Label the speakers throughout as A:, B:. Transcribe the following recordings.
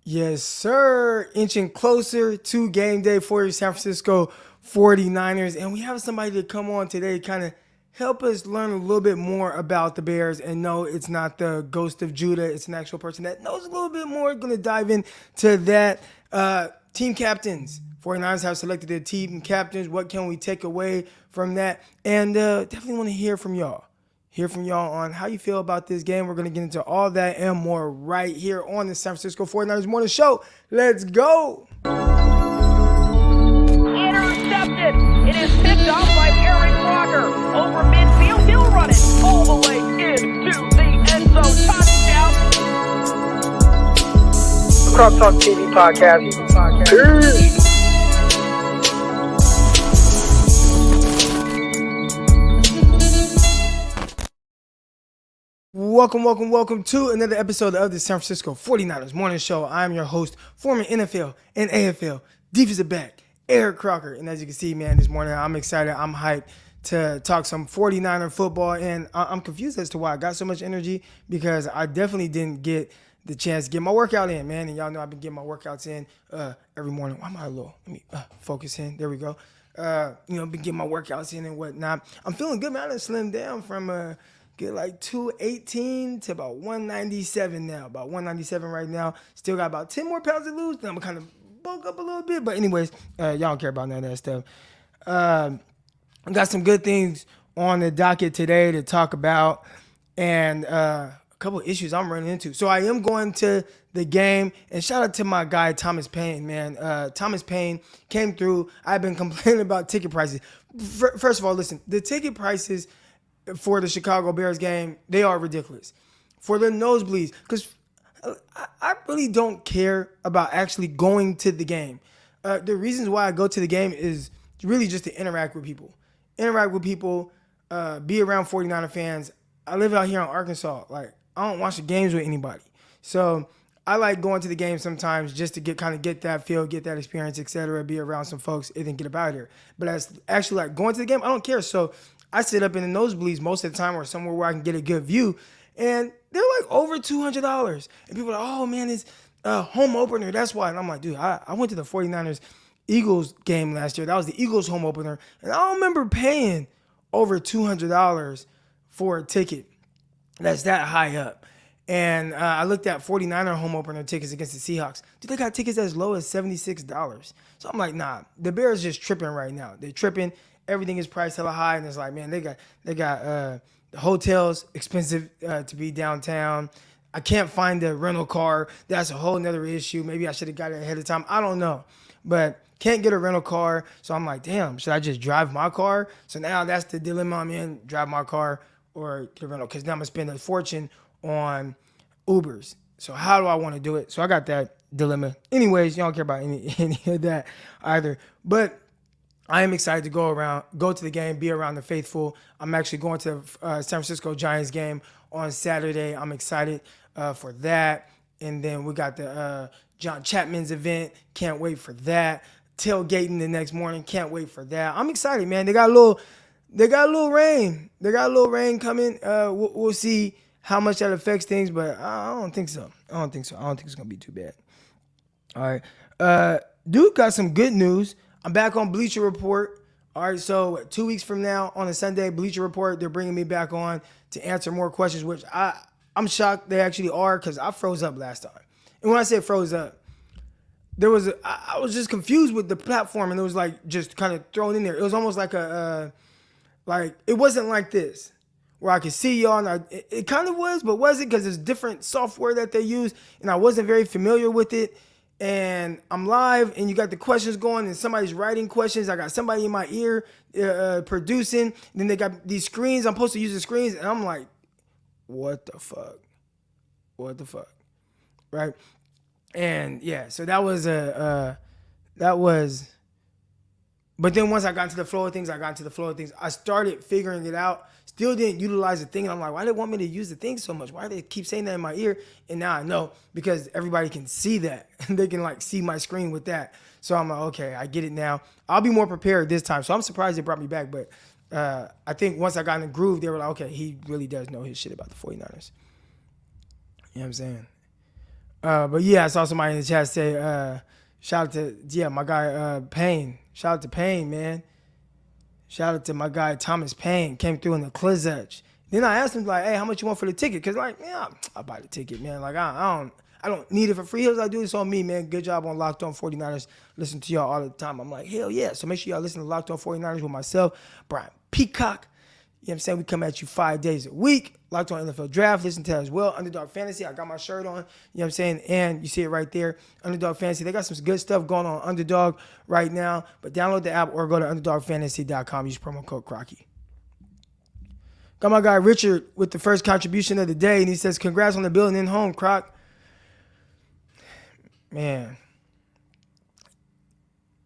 A: Yes, sir. Inching closer to game day for your San Francisco 49ers. And we have somebody to come on today, kind of help us learn a little bit more about the Bears. And no, it's not the ghost of Judah. It's an actual person that knows a little bit more. Going to dive into that. Team captains. 49ers have selected their team captains. What can we take away from that? And definitely want to hear from y'all on how you feel about this game. We're going to get into all that and more right here on the San Francisco 49ers Morning Show. Let's go.
B: Intercepted. It is picked off by Aaron Crocker over midfield. He'll run it all the way into the end zone. Touchdown.
C: Crock Talk TV podcast. Peace.
A: Welcome to another episode of the San Francisco 49ers Morning Show. I'm your host, former NFL and AFL defensive back, Eric Crocker. And as you can see, man, this morning I'm excited. I'm hyped to talk some 49er football. And I'm confused as to why I got so much energy, because I definitely didn't get the chance to get my workout in, man. And y'all know I've been getting my workouts in every morning. Why am I low? Let me focus in. There we go. Been getting my workouts in and whatnot. I'm feeling good, man. I slimmed down from get like 218 to about 197 now. About 197 right now. Still got about 10 more pounds to lose. Then I'm kind of bulk up a little bit. But anyways, y'all don't care about none of that stuff. I got some good things on the docket today to talk about. And a couple of issues I'm running into. So I am going to the game. And shout out to my guy, Thomas Payne, man. Thomas Payne came through. I've been complaining about ticket prices. First of all, listen, the ticket prices for the Chicago Bears game, they are ridiculous. For the nosebleeds, because I really don't care about actually going to the game. The reasons why I go to the game is really just to interact with people. Be around 49er fans. I live out here in Arkansas. Like, I don't watch the games with anybody. So I like going to the game sometimes just to get that feel, get that experience, etc., be around some folks, and then get up out of here. But as actually like going to the game, I don't care. So I sit up in the nosebleeds most of the time, or somewhere where I can get a good view, and they're like over $200. And people are like, oh man, it's a home opener. That's why. And I'm like, dude, I went to the 49ers Eagles game last year. That was the Eagles home opener. And I don't remember paying over $200 for a ticket that's that high up. And I looked at 49er home opener tickets against the Seahawks. Dude, they got tickets as low as $76. So I'm like, nah, the Bears just tripping right now. They're tripping. Everything is priced hella high, and it's like, man, they got the hotels expensive to be downtown. I can't find a rental car. That's a whole nother issue. Maybe I should have got it ahead of time. I don't know, but can't get a rental car. So I'm like, damn, should I just drive my car? So now that's the dilemma I'm in: drive my car or get a rental, because now I'm gonna spend a fortune on Ubers. So how do I want to do it? So I got that dilemma. Anyways, you don't care about any of that either, but I am excited to go to the game, be around the faithful. I'm actually going to the San Francisco Giants game on Saturday. I'm excited for that. And then we got the John Chapman's event. Can't wait for that. Tailgating the next morning. Can't wait for that. I'm excited, man. They got a little rain. They got a little rain coming. We'll see how much that affects things, but I don't think so. I don't think it's gonna be too bad. All right. Dude got some good news. I'm back on Bleacher Report. All right, so 2 weeks from now on a Sunday, Bleacher Report, they're bringing me back on to answer more questions, which I'm shocked they actually are, because I froze up last time. And when I say froze up, I was just confused with the platform, and it was like just kind of thrown in there. It was almost like it wasn't like this, where I could see y'all, and it kind of was, but wasn't, because there's different software that they use, and I wasn't very familiar with it. And I'm live, and you got the questions going, and somebody's writing questions. I got somebody in my ear producing. And then they got these screens. I'm supposed to use the screens, and I'm like, what the fuck? What the fuck? Right? And yeah, so that was But then once I got into the flow of things, I started figuring it out. Still didn't utilize the thing. And I'm like, why do they want me to use the thing so much? Why do they keep saying that in my ear? And now I know, because everybody can see that. They can like see my screen with that. So I'm like, okay, I get it now. I'll be more prepared this time. So I'm surprised they brought me back. But I think once I got in the groove, they were like, okay, he really does know his shit about the 49ers. You know what I'm saying? But yeah, I saw somebody in the chat say, shout out to, my guy Payne. Shout out to Payne, man. Shout out to my guy Thomas Payne. Came through in the Klizach. Then I asked him, like, hey, how much you want for the ticket? Because, like, man, I'll buy the ticket, man. Like, I don't need it for free. He was like, do this on me, man. Good job on Locked On 49ers. Listen to y'all all the time. I'm like, hell yeah. So make sure y'all listen to Locked On 49ers with myself, Brian Peacock. You know what I'm saying? We come at you 5 days a week. Locked On NFL Draft. Listen to that as well. Underdog Fantasy. I got my shirt on. You know what I'm saying? And you see it right there. Underdog Fantasy. They got some good stuff going on Underdog right now. But download the app or go to underdogfantasy.com. Use promo code Crocky. Got my guy Richard with the first contribution of the day. And he says, congrats on the building in home, Crock. Man.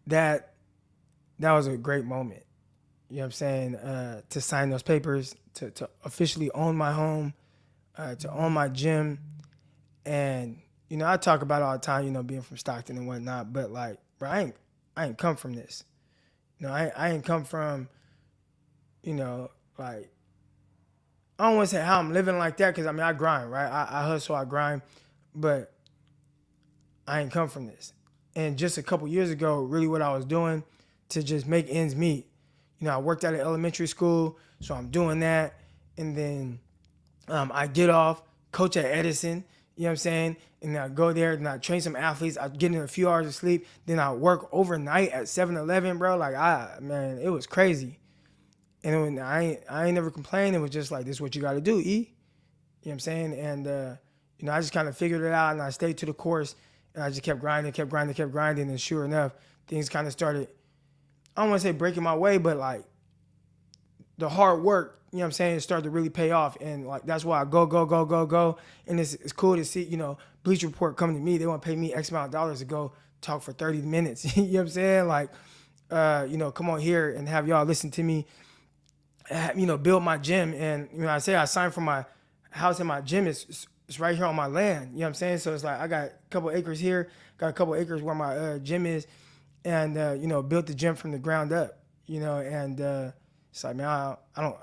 A: That was a great moment. You know what I'm saying? To sign those papers, to officially own my home, to own my gym. And, you know, I talk about it all the time, you know, being from Stockton and whatnot. But, like, bro, I ain't come from this. You know, I ain't come from, you know, like, I don't want to say how I'm living like that because, I mean, I grind, right? I hustle, I grind. But I ain't come from this. And just a couple years ago, really what I was doing to just make ends meet. You know, I worked at an elementary school, so I'm doing that. And then I get off, coach at Edison, you know what I'm saying? And I go there and I train some athletes. I get in a few hours of sleep. Then I work overnight at 7-Eleven, bro. Like, man, it was crazy. And I ain't never complained. It was just like, this is what you got to do, E. You know what I'm saying? And, you know, I just kind of figured it out and I stayed to the course. And I just kept grinding. And sure enough, things kind of started, I don't want to say breaking my way, but like the hard work, you know what I'm saying, started to really pay off. And like, that's why I go. And it's cool to see, you know, Bleacher Report coming to me. They want to pay me X amount of dollars to go talk for 30 minutes. You know what I'm saying? Like, you know, come on here and have y'all listen to me, you know, build my gym. And, you know, I say I signed for my house and my gym is right here on my land. You know what I'm saying? So it's like, I got a couple acres here, got a couple acres where my gym is. And, you know, built the gym from the ground up, you know, and it's like, man, I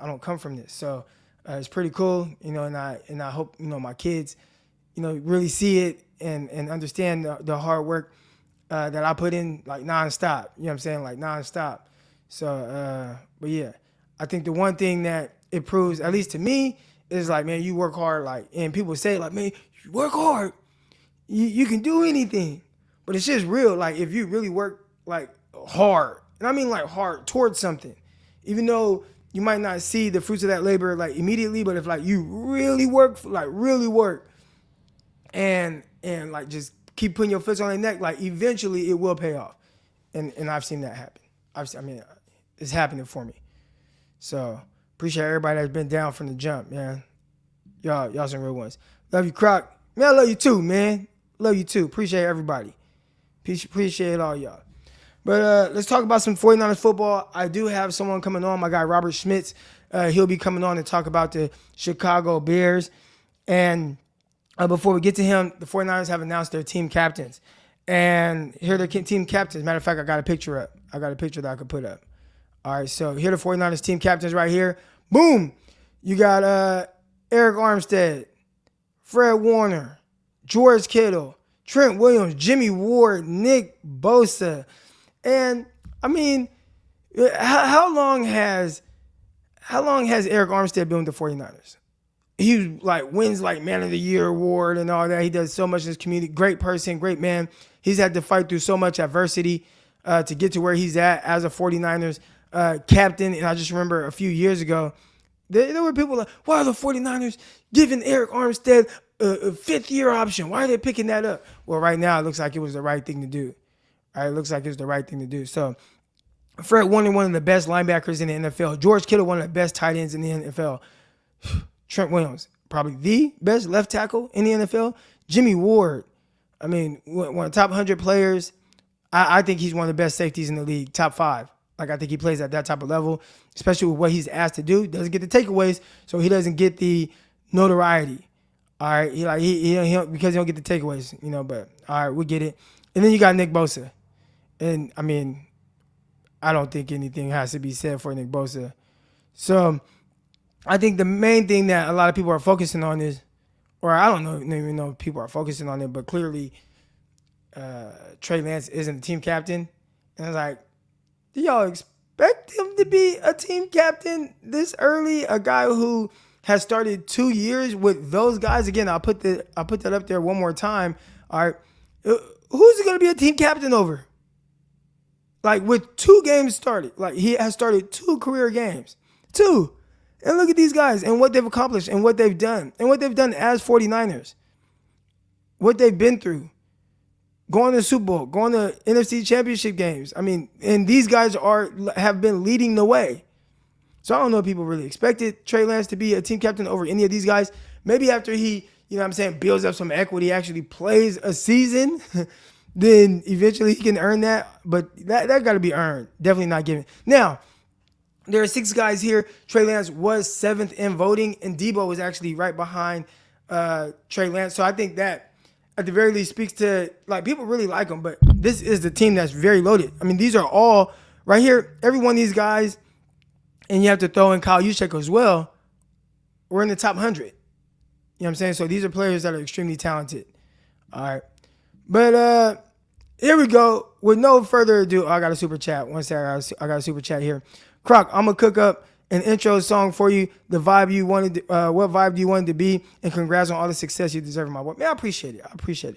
A: don't come from this. So it's pretty cool, you know, and I hope, you know, my kids, you know, really see it and understand the hard work that I put in, like, nonstop, you know what I'm saying, like, nonstop. So, but yeah, I think the one thing that it proves, at least to me, is like, man, you work hard, like, and people say, like, man, you work hard, you can do anything. But it's just real, like, if you really work, like, hard, and I mean like hard towards something, even though you might not see the fruits of that labor like immediately, but if like you really work, and like just keep putting your foot on their neck, like eventually it will pay off. And I've seen that happen. I mean, it's happening for me. So appreciate everybody that's been down from the jump, man. Y'all some real ones. Love you, Crock. Man, I love you too, man. Love you too. Appreciate everybody. Appreciate all y'all. But let's talk about some 49ers football. I do have someone coming on, my guy Robert Schmitz. He'll be coming on to talk about the Chicago Bears. And before we get to him, the 49ers have announced their team captains. And here are the team captains. Matter of fact, I got a picture up. I got a picture that I could put up. All right, so here are the 49ers team captains right here. Boom! You got Eric Armstead, Fred Warner, George Kittle, Trent Williams, Jimmy Ward, Nick Bosa. And I mean, how long has Eric Armstead been with the 49ers? He like wins like Man of the Year award and all that. He does so much in his community. Great person, great man. He's had to fight through so much adversity to get to where he's at as a 49ers captain. And I just remember a few years ago, there were people like, why are the 49ers giving Eric Armstead a fifth-year option? Why are they picking that up? Well, right now it looks like it was the right thing to do. All right, it looks like it's the right thing to do. So Fred Warner, one of the best linebackers in the NFL. George Kittle, one of the best tight ends in the NFL. Trent Williams, probably the best left tackle in the NFL. Jimmy Ward, I mean, one of the top 100 players. I think he's one of the best safeties in the league, top 5. Like, I think he plays at that type of level, especially with what he's asked to do. Doesn't get the takeaways, so he doesn't get the notoriety. All right, he because he don't get the takeaways, you know. But all right, we get it. And then you got Nick Bosa, and I mean, I don't think anything has to be said for Nick Bosa. So I think the main thing that a lot of people are focusing on is, or I don't even know if people are focusing on it, but clearly Treys Lance isn't the team captain. And I was like, do y'all expect him to be a team captain this early? A guy who has started 2 years with those guys. Again, I'll put that up there one more time. All right. Who's he going to be a team captain over? Like, with 2 games started. Like, he has started 2 career games. 2. And look at these guys and what they've accomplished and what they've done. And what they've done as 49ers. What they've been through. Going to the Super Bowl. Going to NFC Championship games. I mean, and these guys have been leading the way. So I don't know if people really expected Treys Lance to be a team captain over any of these guys. Maybe after he, builds up some equity, actually plays a season, then eventually he can earn that. But that got to be earned. Definitely not given. Now, there are 6 guys here. Treys Lance was 7th in voting, and Debo was actually right behind Treys Lance. So I think that, at the very least, speaks to, like, people really like him. But this is the team that's very loaded. I mean, these are all, right here, every one of these guys, and you have to throw in Kyle Juszczyk as well, we're in the top 100. You know what I'm saying? So these are players that are extremely talented. All right. But here we go. With no further ado, I got a super chat. One second, I got a super chat here. Crock, I'm going to cook up an intro song for you. The vibe you wanted, what vibe do you want it to be? And congrats on all the success you deserve in my work. Man, I appreciate it. Listen,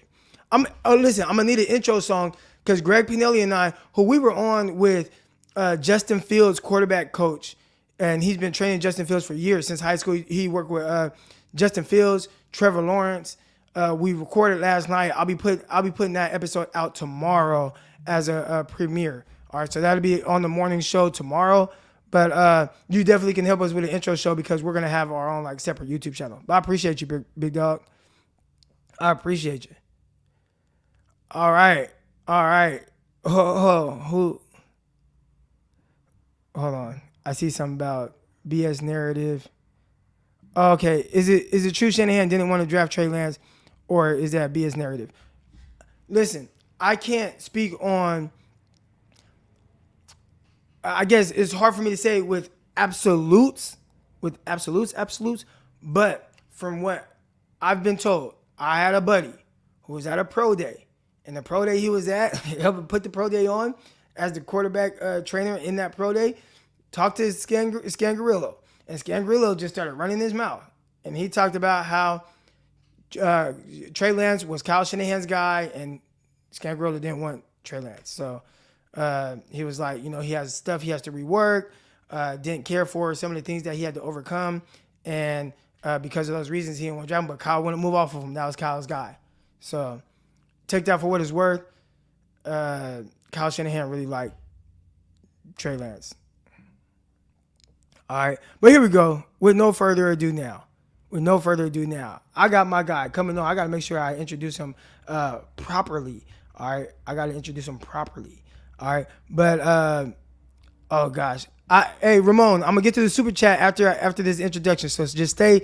A: I'm going to need an intro song because Greg Pinelli and I, who we were on with Justin Fields, quarterback coach, and he's been training Justin Fields for years. Since high school, he worked with Justin Fields, Trevor Lawrence. We recorded last night. I'll be putting that episode out tomorrow as a premiere. All right, so that'll be on the morning show tomorrow. But you definitely can help us with an intro show because we're gonna have our own separate YouTube channel. But I appreciate you, big dog. I appreciate you. All right. Hold on. I see something about BS narrative. Okay, is it true Shanahan didn't want to draft Treys Lance, or is that BS narrative? Listen, I can't speak on. I guess it's hard for me to say with absolutes, but from what I've been told, I had a buddy who was at a pro day, and the pro day he was at, helping put the pro day on as the quarterback trainer in that pro day, talked to Scangarillo, and Scangarillo just started running his mouth, and he talked about how Treys Lance was Kyle Shanahan's guy, and Scangarillo didn't want Treys Lance, so. He was like, he has stuff he has to rework, didn't care for some of the things that he had to overcome. And because of those reasons, he didn't want to draft him, but Kyle wouldn't move off of him. That was Kyle's guy. So take that for what it's worth. Kyle Shanahan really liked Treys Lance. All right. But here we go. With no further ado now, I got my guy coming on. I got to make sure I introduce him properly. All right. All right, but oh gosh, hey Ramon, I'm gonna get to the super chat after this introduction, so just stay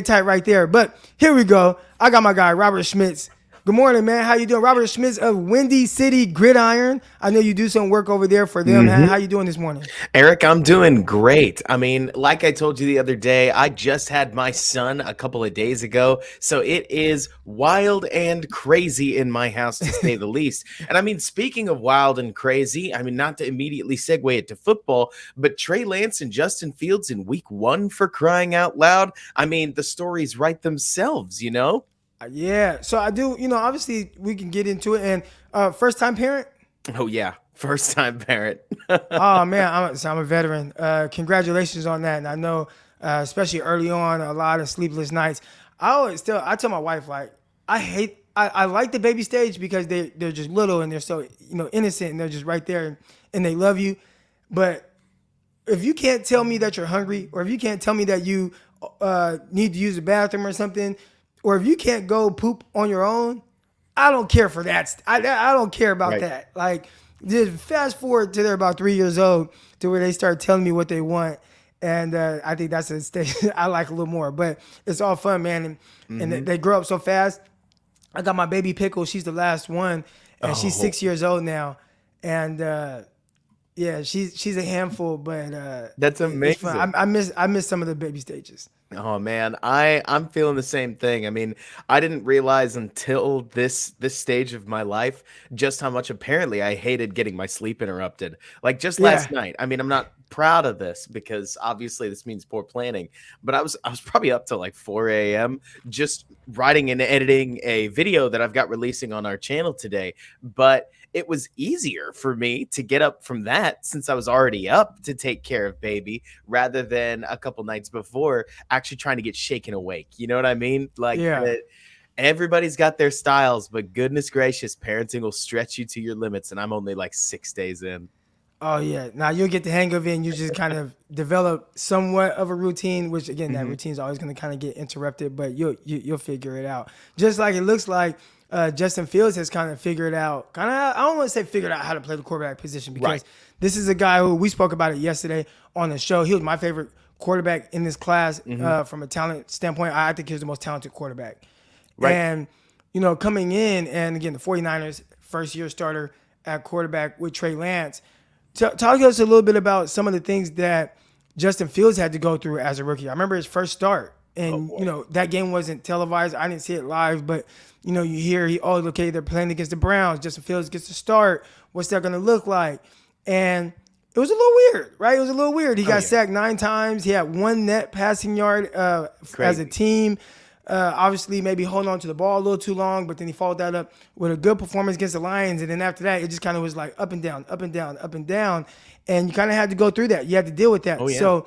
A: tight right there. But here we go. I got my guy Robert Schmitz. Good morning, man. How you doing? Robert Schmitz of Windy City Gridiron. I know you do some work over there for them. Mm-hmm. How you doing this morning?
D: Eric, I'm doing great. I mean, like I told you the other day, I just had my son a couple of days ago, so it is wild and crazy in my house, to say the least. And I mean, speaking of wild and crazy, I mean, not to immediately segue it to football, but Treys Lance and Justin Fields in week 1, for crying out loud. I mean, the stories write themselves,
A: Yeah, so I do, obviously we can get into it. And first-time parent?
D: Oh, yeah, first-time parent.
A: Oh, man, I'm a veteran. Congratulations on that. And I know, especially early on, a lot of sleepless nights. I tell my wife, I like the baby stage because they're just little and they're so, innocent and they're just right there and they love you. But if you can't tell me that you're hungry, or if you can't tell me that you need to use the bathroom or something, or if you can't go poop on your own, I don't care for that. I don't care about that. Like, just fast forward to they're about 3 years old to where they start telling me what they want. And I think that's a stage I like a little more. But it's all fun, man. And they grow up so fast. I got my baby Pickle. She's the last one. And she's 6 years old now. And Yeah, she's a handful, but
D: That's
A: it's fun.
D: amazing.
A: I miss some of the baby stages.
D: Oh man, I'm feeling the same thing. I mean, I didn't realize until this stage of my life just how much apparently I hated getting my sleep interrupted. Like just last
A: Yeah.
D: night. I mean, I'm not proud of this because obviously this means poor planning, but I was probably up till like 4 a.m. just writing and editing a video that I've got releasing on our channel today. But it was easier for me to get up from that since I was already up to take care of baby rather than a couple nights before actually trying to get shaken awake. You know what I mean? Like
A: Yeah.
D: everybody's got their styles, but goodness gracious, parenting will stretch you to your limits. And I'm only like 6 days in.
A: Oh yeah. Now you'll get the hang of it and you just kind of develop somewhat of a routine, which again, that
D: Mhm.
A: routine is always going to kind of get interrupted, but you'll figure it out. Just like it looks like Justin Fields has kind of figured out, I don't want to say figured out how to play the quarterback position
D: Right.
A: because this is a guy who we spoke about it yesterday on the show. He was my favorite quarterback in this class from a talent standpoint. I think he was the most talented quarterback.
D: Right.
A: And, coming in, and again, the 49ers, first year starter at quarterback with Treys Lance. Talk to us a little bit about some of the things that Justin Fields had to go through as a rookie. I remember his first start, and that game wasn't televised. I didn't see it live, but you hear okay, they're playing against the Browns. Justin Fields gets to start. What's that going to look like? And it was a little weird, right? It was a little weird. He got sacked 9 times. He had 1 net passing yard as a
D: Crazy.
A: team. Obviously, maybe holding on to the ball a little too long, but then he followed that up with a good performance against the Lions. And then after that, it just kind of was like up and down, up and down, up and down. And you kind of had to go through that. You had to deal with that.
D: Oh, yeah.
A: So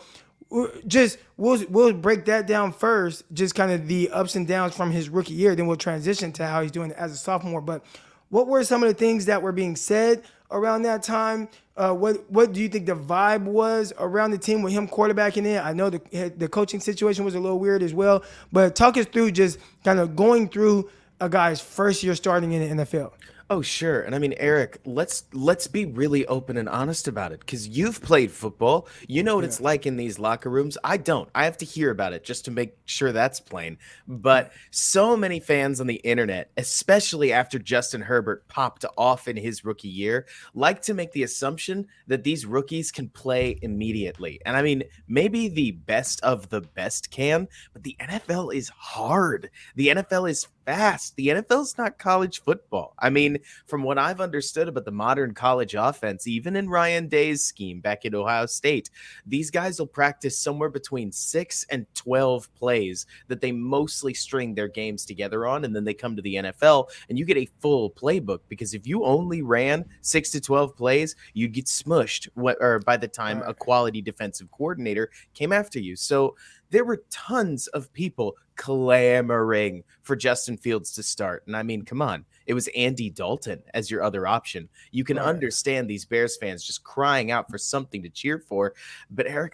A: we'll break that down first, just kind of the ups and downs from his rookie year. Then we'll transition to how he's doing as a sophomore. But what were some of the things that were being said around that time? What do you think the vibe was around the team with him quarterbacking in? I know the coaching situation was a little weird as well, but talk us through just kind of going through a guy's first year starting in the NFL.
D: Oh, sure. And I mean, Eric, let's be really open and honest about it because you've played football. You know what it's like in these locker rooms. I don't. I have to hear about it just to make sure that's plain. But so many fans on the internet, especially after Justin Herbert popped off in his rookie year, like to make the assumption that these rookies can play immediately. And I mean, maybe the best of the best can, but the NFL is hard. The NFL is fast. The NFL is not college football. I mean, from what I've understood about the modern college offense, even in Ryan Day's scheme back at Ohio State, these guys will practice somewhere between 6 and 12 plays that they mostly string their games together on, and then they come to the NFL and you get a full playbook because if you only ran 6 to 12 plays, you'd get smushed or by the time a quality defensive coordinator came after you. So there were tons of people clamoring for Justin Fields to start. And I mean, come on, it was Andy Dalton as your other option. You can understand these Bears fans just crying out for something to cheer for. But Eric,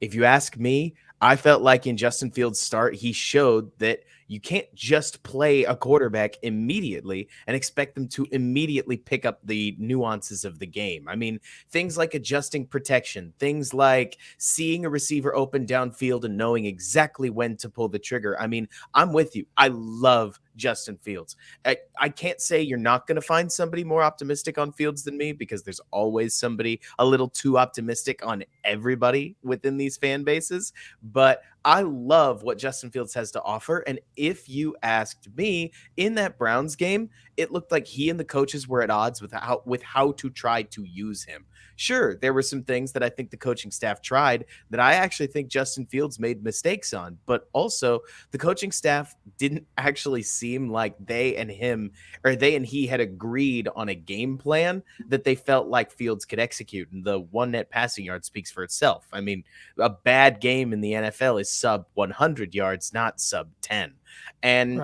D: if you ask me, I felt like in Justin Fields' start, he showed that you can't just play a quarterback immediately and expect them to immediately pick up the nuances of the game. I mean, things like adjusting protection, things like seeing a receiver open downfield and knowing exactly when to pull the trigger. I mean, I'm with you. I love Justin Fields. I can't say you're not going to find somebody more optimistic on Fields than me because there's always somebody a little too optimistic on everybody within these fan bases. But I love what Justin Fields has to offer. And if you asked me in that Browns game, it looked like he and the coaches were at odds with how to try to use him. Sure, there were some things that I think the coaching staff tried that I actually think Justin Fields made mistakes on, but also the coaching staff didn't actually seem like they and he had agreed on a game plan that they felt like Fields could execute. And the 1 net passing yard speaks for itself. I mean, a bad game in the NFL is sub 100 yards, not sub 10. And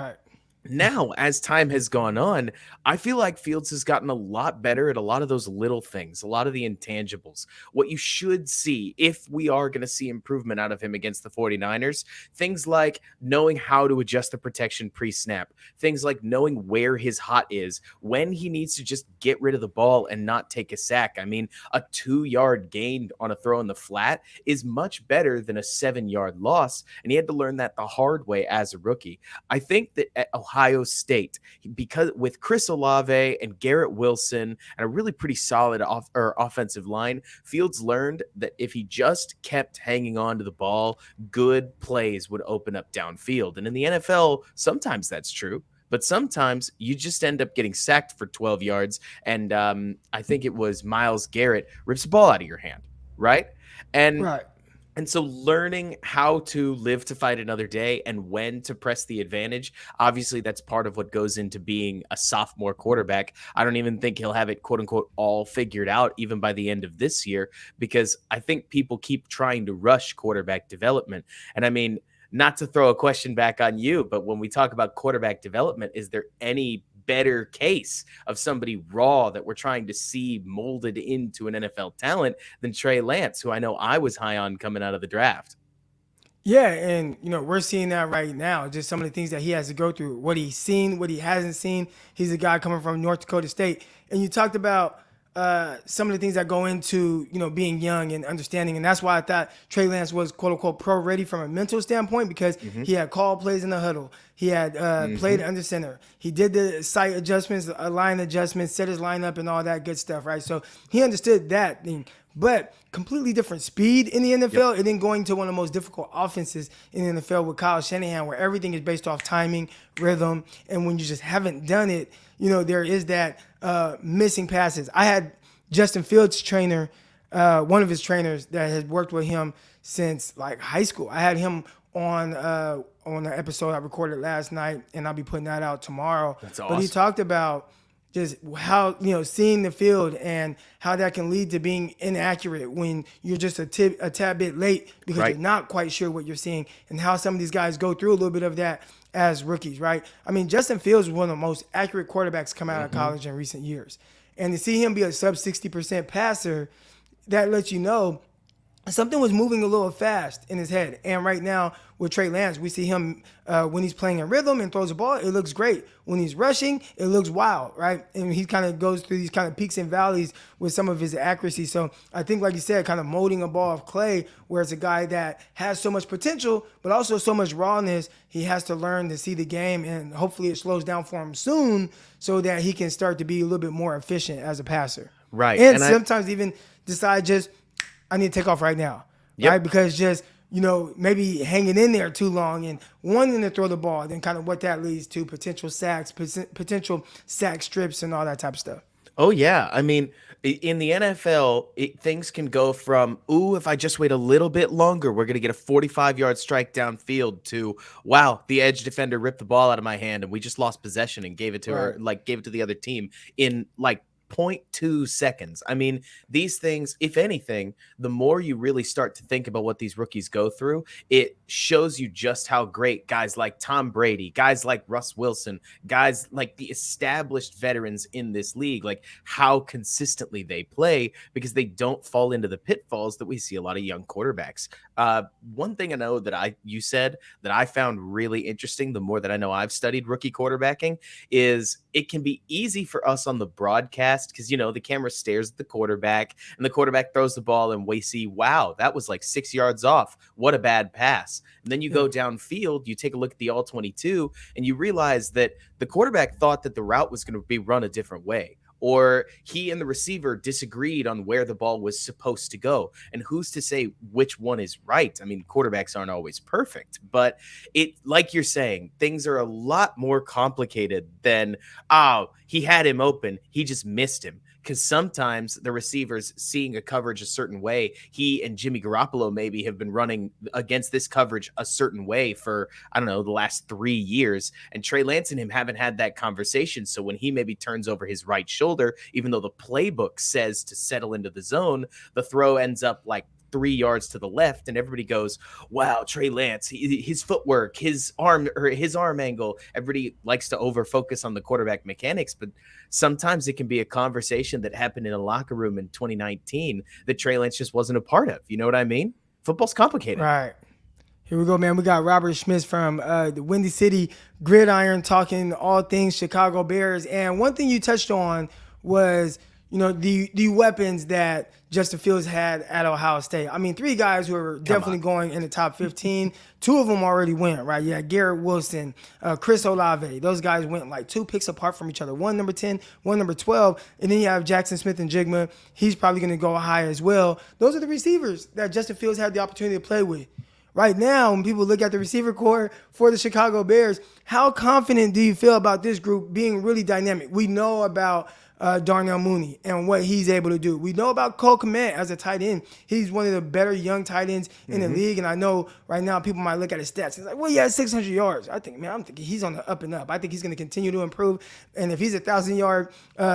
D: now, as time has gone on, I feel like Fields has gotten a lot better at a lot of those little things, a lot of the intangibles. What you should see if we are going to see improvement out of him against the 49ers, things like knowing how to adjust the protection pre-snap, things like knowing where his hot is, when he needs to just get rid of the ball and not take a sack. I mean, a 2-yard gain on a throw in the flat is much better than a 7-yard loss, and he had to learn that the hard way as a rookie. I think that at Ohio Ohio State, because with Chris Olave and Garrett Wilson and a really pretty solid offensive line, Fields learned that if he just kept hanging on to the ball, good plays would open up downfield. And in the NFL, sometimes that's true. But sometimes you just end up getting sacked for 12 yards. And I think it was Myles Garrett rips the ball out of your hand, right? And
A: Right.
D: and so learning how to live to fight another day and when to press the advantage, obviously that's part of what goes into being a sophomore quarterback. I don't even think he'll have it, quote unquote, all figured out even by the end of this year, because I think people keep trying to rush quarterback development. And I mean, not to throw a question back on you, but when we talk about quarterback development, is there any better case of somebody raw that we're trying to see molded into an NFL talent than Treys Lance, who I know I was high on coming out of the draft?
A: Yeah, and we're seeing that right now. Just some of the things that he has to go through, what he's seen, what he hasn't seen. He's a guy coming from North Dakota State, and you talked about some of the things that go into being young and understanding, and that's why I thought Treys Lance was quote unquote pro ready from a mental standpoint, because he had called plays in the huddle, he had played under center, he did the sight adjustments, line adjustments, set his lineup, and all that good stuff, right? So he understood that thing. But completely different speed in the NFL, and then going to one of the most difficult offenses in the NFL with Kyle Shanahan, where everything is based off timing, rhythm, and when you just haven't done it, there is that missing passes. I had Justin Fields' trainer, one of his trainers that has worked with him since like high school. I had him on an episode I recorded last night, and I'll be putting that out tomorrow.
D: That's awesome.
A: But he talked about just how, seeing the field and how that can lead to being inaccurate when you're just a tad bit late because you're not quite sure what you're seeing, and how some of these guys go through a little bit of that as rookies, right? I mean, Justin Fields was one of the most accurate quarterbacks come out of college in recent years. And to see him be a sub 60% passer, that lets you know something was moving a little fast in his head. And right now with Treys Lance, we see him when he's playing in rhythm and throws the ball, it looks great. When he's rushing, it looks wild, right? And he kind of goes through these kind of peaks and valleys with some of his accuracy. So I think, like you said, kind of molding a ball of clay, where it's a guy that has so much potential, but also so much rawness. He has to learn to see the game, and hopefully it slows down for him soon so that he can start to be a little bit more efficient as a passer.
D: Right.
A: And sometimes even decide I need to take off right now, right? Because maybe hanging in there too long and wanting to throw the ball, then kind of what that leads to, potential sacks, potential sack strips, and all that type of stuff.
D: Oh, yeah. I mean, in the NFL, things can go from, if I just wait a little bit longer, we're going to get a 45-yard strike downfield, to, wow, the edge defender ripped the ball out of my hand and we just lost possession and gave it to her, gave it to the other team in 0.2 seconds. I mean, these things, if anything, the more you really start to think about what these rookies go through, it shows you just how great guys like Tom Brady, guys like Russ Wilson, guys like the established veterans in this league, like how consistently they play, because they don't fall into the pitfalls that we see a lot of young quarterbacks. One thing I know that you said that I found really interesting, the more that I know I've studied rookie quarterbacking, is it can be easy for us on the broadcast because, the camera stares at the quarterback and the quarterback throws the ball and we see, wow, that was like 6 yards off. What a bad pass. And then you go downfield, you take a look at the all 22 and you realize that the quarterback thought that the route was going to be run a different way, or he and the receiver disagreed on where the ball was supposed to go. And who's to say which one is right? I mean, quarterbacks aren't always perfect, but like you're saying, things are a lot more complicated than, he had him open, he just missed him. Because sometimes the receivers seeing a coverage a certain way, he and Jimmy Garoppolo maybe have been running against this coverage a certain way for, I don't know, the last 3 years. And Treys Lance and him haven't had that conversation. So when he maybe turns over his right shoulder, even though the playbook says to settle into the zone, the throw ends up like 3 yards to the left, and everybody goes, wow, Treys Lance, his footwork, his arm angle. Everybody likes to over focus on the quarterback mechanics, but sometimes it can be a conversation that happened in a locker room in 2019 that Treys Lance just wasn't a part of. You know what I mean? Football's complicated.
A: Right. Here we go, man. We got Robert Schmitz from the Windy City Gridiron talking all things Chicago Bears. And one thing you touched on was, the weapons that Justin Fields had at Ohio State. I mean, 3 guys who are definitely going in the top 15. 2 of them already went, right? Yeah, Garrett Wilson, Chris Olave. Those guys went like 2 picks apart from each other. One number 10, one number 12. And then you have Jackson Smith and Jigma. He's probably going to go high as well. Those are the receivers that Justin Fields had the opportunity to play with. Right now, when people look at the receiver core for the Chicago Bears, how confident do you feel about this group being really dynamic? We know about Darnell Mooney and what he's able to do. We know about Cole Kmet as a tight end. He's one of the better young tight ends in the league. And I know right now people might look at his stats. It's like, well, he has 600 yards. I'm thinking he's on the up and up. I think he's going to continue to improve. And if he's a 1,000-yard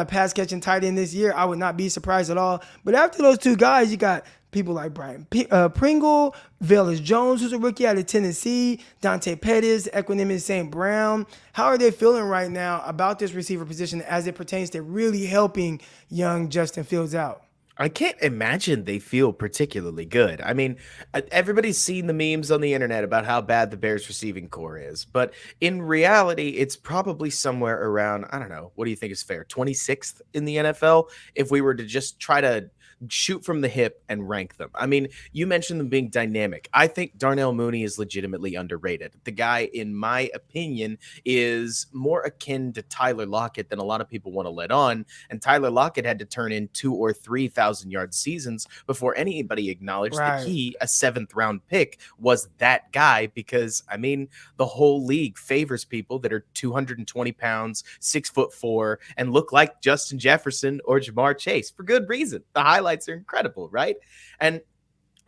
A: pass catching tight end this year, I would not be surprised at all. But after those 2 guys, you got people like Brian Pringle, Velus Jones, who's a rookie out of Tennessee, Dante Pettis, Equanimous St. Brown. How are they feeling right now about this receiver position as it pertains to really helping young Justin Fields out?
D: I can't imagine they feel particularly good. I mean, everybody's seen the memes on the internet about how bad the Bears receiving core is, but in reality, it's probably somewhere around, I don't know, what do you think is fair? 26th in the NFL if we were to just try to shoot from the hip and rank them. I mean, you mentioned them being dynamic. I think Darnell Mooney is legitimately underrated. The guy, in my opinion, is more akin to Tyler Lockett than a lot of people want to let on. And Tyler Lockett had to turn in 2,000 or 3,000-yard seasons before anybody acknowledged that he, a 7th-round pick, was that guy. Because, I mean, the whole league favors people that are 220 pounds, 6'4", and look like Justin Jefferson or Jamar Chase for good reason. The highlights are incredible, right? And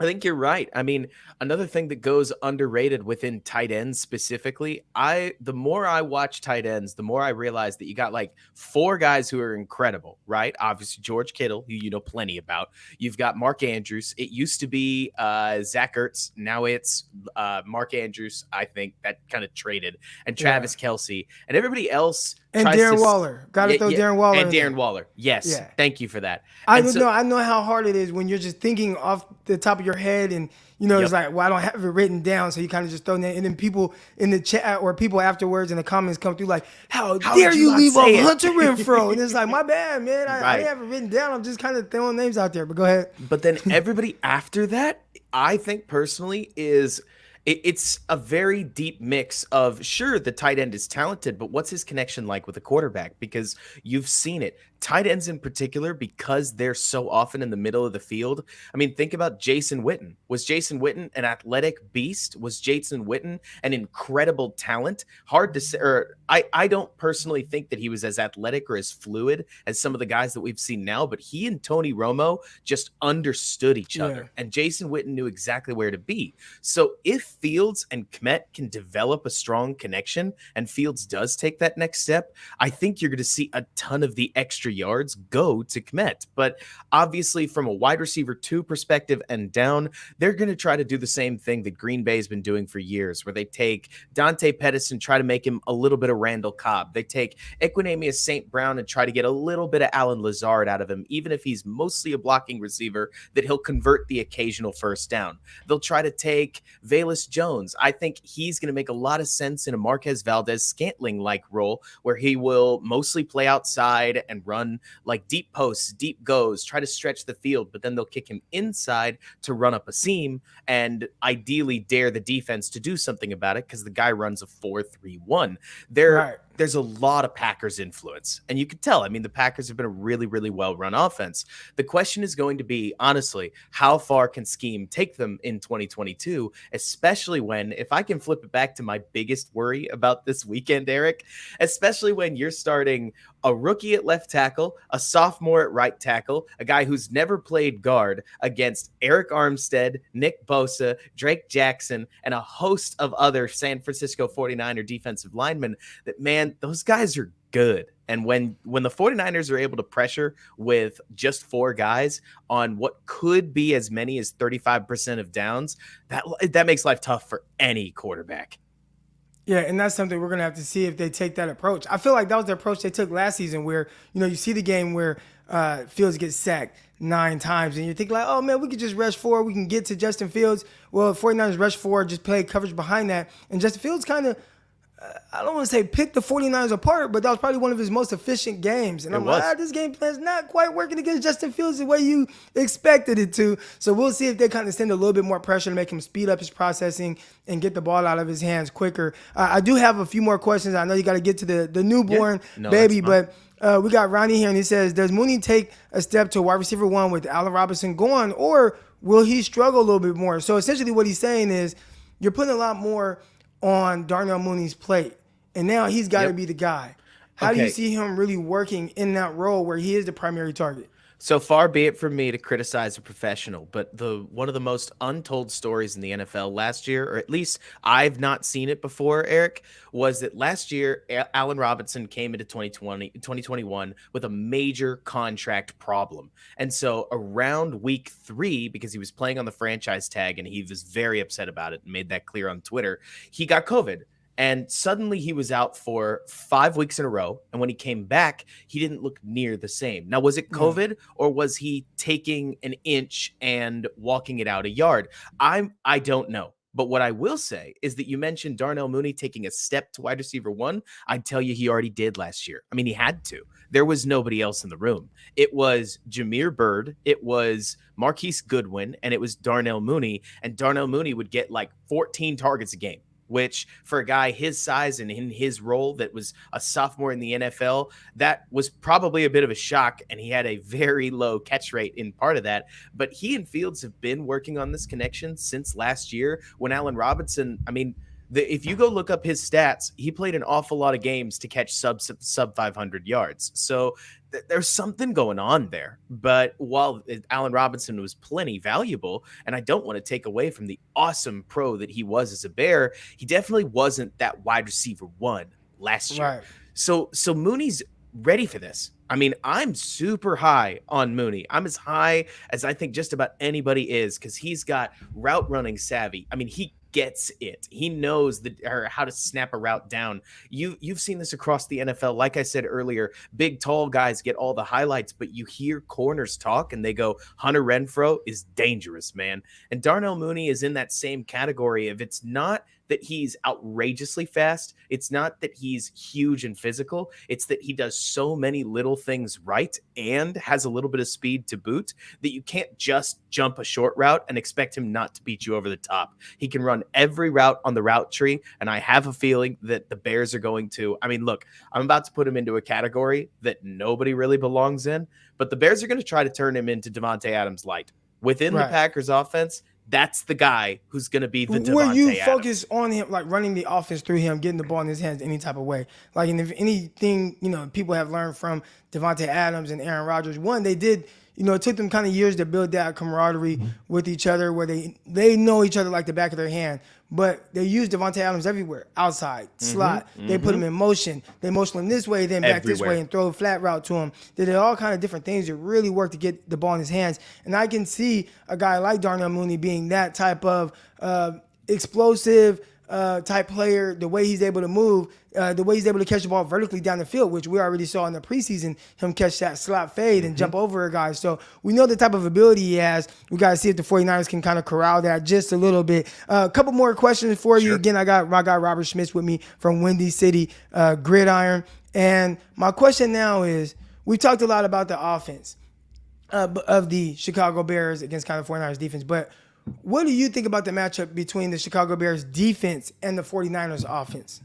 D: I think you're right. I mean, another thing that goes underrated within tight ends specifically, the more I watch tight ends, the more I realize that you got like 4 guys who are incredible, right? Obviously, George Kittle, who you know plenty about. You've got Mark Andrews. It used to be Zach Ertz. Now it's Mark Andrews, I think, that kind of traded. And Travis Kelce. And everybody else.
A: And Darren Waller. Got to throw Darren Waller.
D: And Darren Waller. Yes. Yeah. Thank you for that.
A: I know how hard it is when you're just thinking off the top of your head and, it's like, well, I don't have it written down. So you kind of just throw that. And then people in the chat or people afterwards in the comments come through like, how dare you leave off Hunter Renfrow? And it's like, my bad, man. I didn't have it written down. I'm just kind of throwing names out there. But go ahead.
D: But then everybody after that, I think personally is – it's a very deep mix of, sure, the tight end is talented, but what's his connection like with the quarterback? Because you've seen it. Tight ends in particular, because they're so often in the middle of the field. I mean, think about Jason Witten. Was Jason Witten an athletic beast? Was Jason Witten an incredible talent? Hard to say. Or I don't personally think that he was as athletic or as fluid as some of the guys that we've seen now, but he and Tony Romo just understood each other. And Jason Witten knew exactly where to be. So if Fields and Kmet can develop a strong connection and Fields does take that next step, I think you're going to see a ton of the extra yards go to Kmet. But obviously from a wide receiver 2 perspective and down, they're going to try to do the same thing that Green Bay's been doing for years, where they take Dante Pettis and try to make him a little bit of Randall Cobb. They take Equanimous St. Brown and try to get a little bit of Alan Lazard out of him, even if he's mostly a blocking receiver, that he'll convert the occasional first down. They'll try to take Velus Jones. I think he's going to make a lot of sense in a Marquez Valdez-Scantling-like role, where he will mostly play outside and run like deep posts, deep goes, try to stretch the field, but then they'll kick him inside to run up a seam and ideally dare the defense to do something about it, because the guy runs a 4-3-1. There's a lot of Packers influence, and you can tell. I mean, the Packers have been a really, really well-run offense. The question is going to be, honestly, how far can scheme take them in 2022, especially when, if I can flip it back to my biggest worry about this weekend, Eric, especially when you're starting a rookie at left tackle, a sophomore at right tackle, a guy who's never played guard, against Eric Armstead, Nick Bosa, Drake Jackson, and a host of other San Francisco 49er defensive linemen, that, man, those guys are good. And when the 49ers are able to pressure with just 4 guys on what could be as many as 35% of downs, that makes life tough for any quarterback.
A: Yeah, and that's something we're going to have to see if they take that approach. I feel like that was the approach they took last season, where, you see the game where Fields gets sacked 9 times, and you're thinking like, oh, man, we could just rush 4. We can get to Justin Fields. Well, 49ers rush 4, just play coverage behind that. And Justin Fields kind of I don't want to say pick the 49ers apart, but that was probably one of his most efficient games. And I'm like, this game plan's not quite working against Justin Fields the way you expected it to. So we'll see if they kind of send a little bit more pressure to make him speed up his processing and get the ball out of his hands quicker. I do have a few more questions. I know you got to get to the newborn baby, but we got Ronnie here, and he says, does Mooney take a step to wide receiver one with Allen Robinson gone, or will he struggle a little bit more? So essentially what he's saying is you're putting a lot more on Darnell Mooney's plate, and now he's got to be the guy. How do you see him really working in that role where he is the primary target?
D: So far be it from me to criticize a professional, but one of the most untold stories in the NFL last year, or at least I've not seen it before, Eric, was that last year Allen Robinson came into 2021 with a major contract problem. And so around week 3, because he was playing on the franchise tag and he was very upset about it and made that clear on Twitter, he got COVID. And suddenly he was out for 5 weeks in a row. And when he came back, he didn't look near the same. Now, was it COVID or was he taking an inch and walking it out a yard? I don't know. But what I will say is that you mentioned Darnell Mooney taking a step to wide receiver one. I'd tell you he already did last year. I mean, he had to. There was nobody else in the room. It was Jameer Byrd, it was Marquise Goodwin, and it was Darnell Mooney. And Darnell Mooney would get like 14 targets a game, which for a guy his size and in his role that was a sophomore in the NFL, that was probably a bit of a shock, and he had a very low catch rate in part of that. But he and Fields have been working on this connection since last year when Allen Robinson, I mean, if you go look up his stats, he played an awful lot of games to catch sub 500 yards. So there's something going on there. But while Allen Robinson was plenty valuable, and I don't want to take away from the awesome pro that he was as a Bear, he definitely wasn't that wide receiver one last year.
A: Right.
D: So Mooney's ready for this. I mean, I'm super high on Mooney. I'm as high as I think just about anybody is because he's got route running savvy. I mean, he gets it. He knows how to snap a route down. You've seen this across the NFL. Like I said earlier, big, tall guys get all the highlights, but you hear corners talk and they go, Hunter Renfrow is dangerous, man. And Darnell Mooney is in that same category of it's not that he's outrageously fast. It's not that he's huge and physical. It's that he does so many little things right and has a little bit of speed to boot that you can't just jump a short route and expect him not to beat you over the top. He can run every route on the route tree, and I have a feeling that the Bears are going to. I mean, look, I'm about to put him into a category that nobody really belongs in, but the Bears are going to try to turn him into Davante Adams light. Within the Packers offense, that's the guy who's going to be the Davante
A: Where you
D: Adams.
A: focus on him, like running the offense through him, getting the ball in his hands any type of way. Like, and if anything, people have learned from Davante Adams and Aaron Rodgers, one, they did, it took them kind of years to build that camaraderie with each other where they know each other like the back of their hand. But they use Davante Adams everywhere, outside, slot. They put him in motion. They motion him this way, then back this way, and throw a flat route to him. They did all kind of different things that really work to get the ball in his hands. And I can see a guy like Darnell Mooney being that type of explosive type player, the way he's able to move, the way he's able to catch the ball vertically down the field, which we already saw in the preseason, him catch that slot fade and jump over a guy. So we know the type of ability he has. We got to see if the 49ers can kind of corral that just a little bit. A couple more questions for you. Again, I got my guy Robert Schmitz with me from Windy City Gridiron. And my question now is, we talked a lot about the offense of the Chicago Bears against kind of 49ers defense, but what do you think about the matchup between the Chicago Bears defense and the 49ers offense?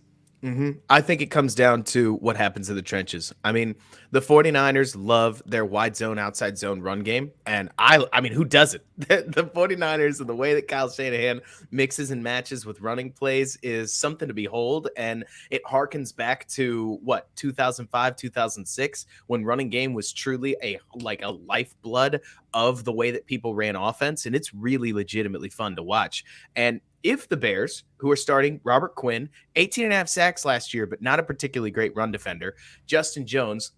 D: I think it comes down to what happens in the trenches. I mean, the 49ers love their wide zone, outside zone run game. And I mean, who doesn't? The 49ers and the way that Kyle Shanahan mixes and matches with running plays is something to behold. And it harkens back to 2005, 2006, when running game was truly a lifeblood of the way that people ran offense. And it's really legitimately fun to watch. And if the Bears, who are starting Robert Quinn, 18.5 sacks last year, but not a particularly great run defender, Justin Jones,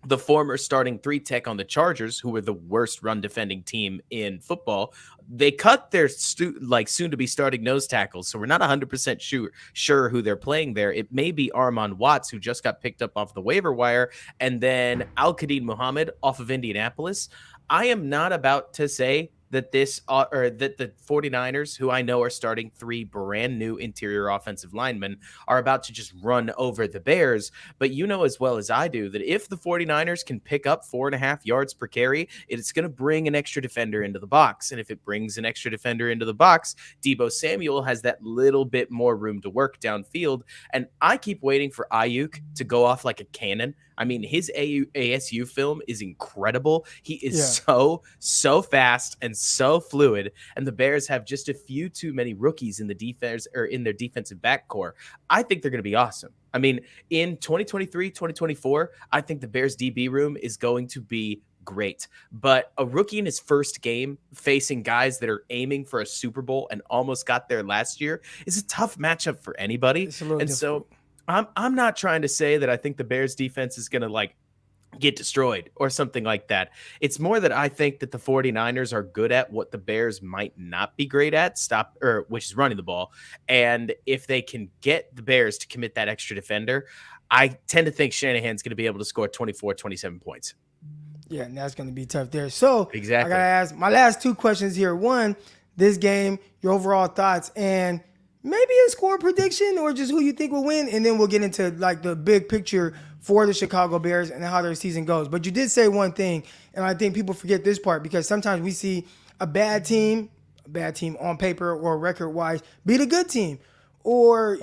D: the former starting 3-tech on the Chargers, who were the worst run defending team in football, they cut their soon-to-be starting nose tackles, so we're not 100% sure who they're playing there. It may be Armon Watts, who just got picked up off the waiver wire, and then Al-Qadim Muhammad off of Indianapolis. I am not about to say that the 49ers, who I know are starting 3 brand new interior offensive linemen, are about to just run over the Bears. But you know as well as I do that if the 49ers can pick up 4.5 yards per carry, it's going to bring an extra defender into the box. And if it brings an extra defender into the box, Deebo Samuel has that little bit more room to work downfield. And I keep waiting for Ayuk to go off like a cannon. I mean, his ASU film is incredible. He is so fast and so fluid. And the Bears have just a few too many rookies in the defense or in their defensive back core. I think they're going to be awesome. I mean, in 2023, 2024, I think the Bears DB room is going to be great. But a rookie in his first game facing guys that are aiming for a Super Bowl and almost got there last year is a tough matchup for anybody.
A: It's a little difficult.
D: So I'm not trying to say that I think the Bears defense is going to like get destroyed or something like that. It's more that I think that the 49ers are good at what the Bears might not be great at, which is running the ball. And if they can get the Bears to commit that extra defender, I tend to think Shanahan's going to be able to score 24, 27 points.
A: Yeah, and that's going to be tough there. So
D: exactly.
A: I got to ask my last 2 questions here. One, this game, your overall thoughts, and maybe a score prediction or just who you think will win. And then we'll get into like the big picture for the Chicago Bears and how their season goes. But you did say one thing, and I think people forget this part because sometimes we see a bad team on paper or record-wise beat a good team. Or,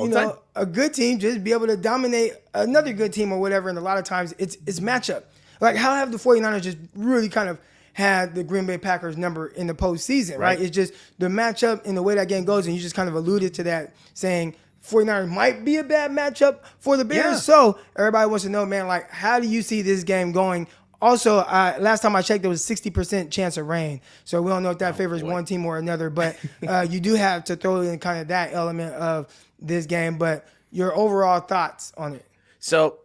A: a good team just be able to dominate another good team or whatever. And a lot of times it's matchup. Like, how have the 49ers just really kind of had the Green Bay Packers number in the postseason, right? It's just the matchup and the way that game goes, and you just kind of alluded to that, saying 49ers might be a bad matchup for the Bears.
D: Yeah.
A: So everybody wants to know, man, like, how do you see this game going? Also, last time I checked, there was a 60% chance of rain. So we don't know if that favors one team or another, but you do have to throw in kind of that element of this game. But your overall thoughts on it?
D: So,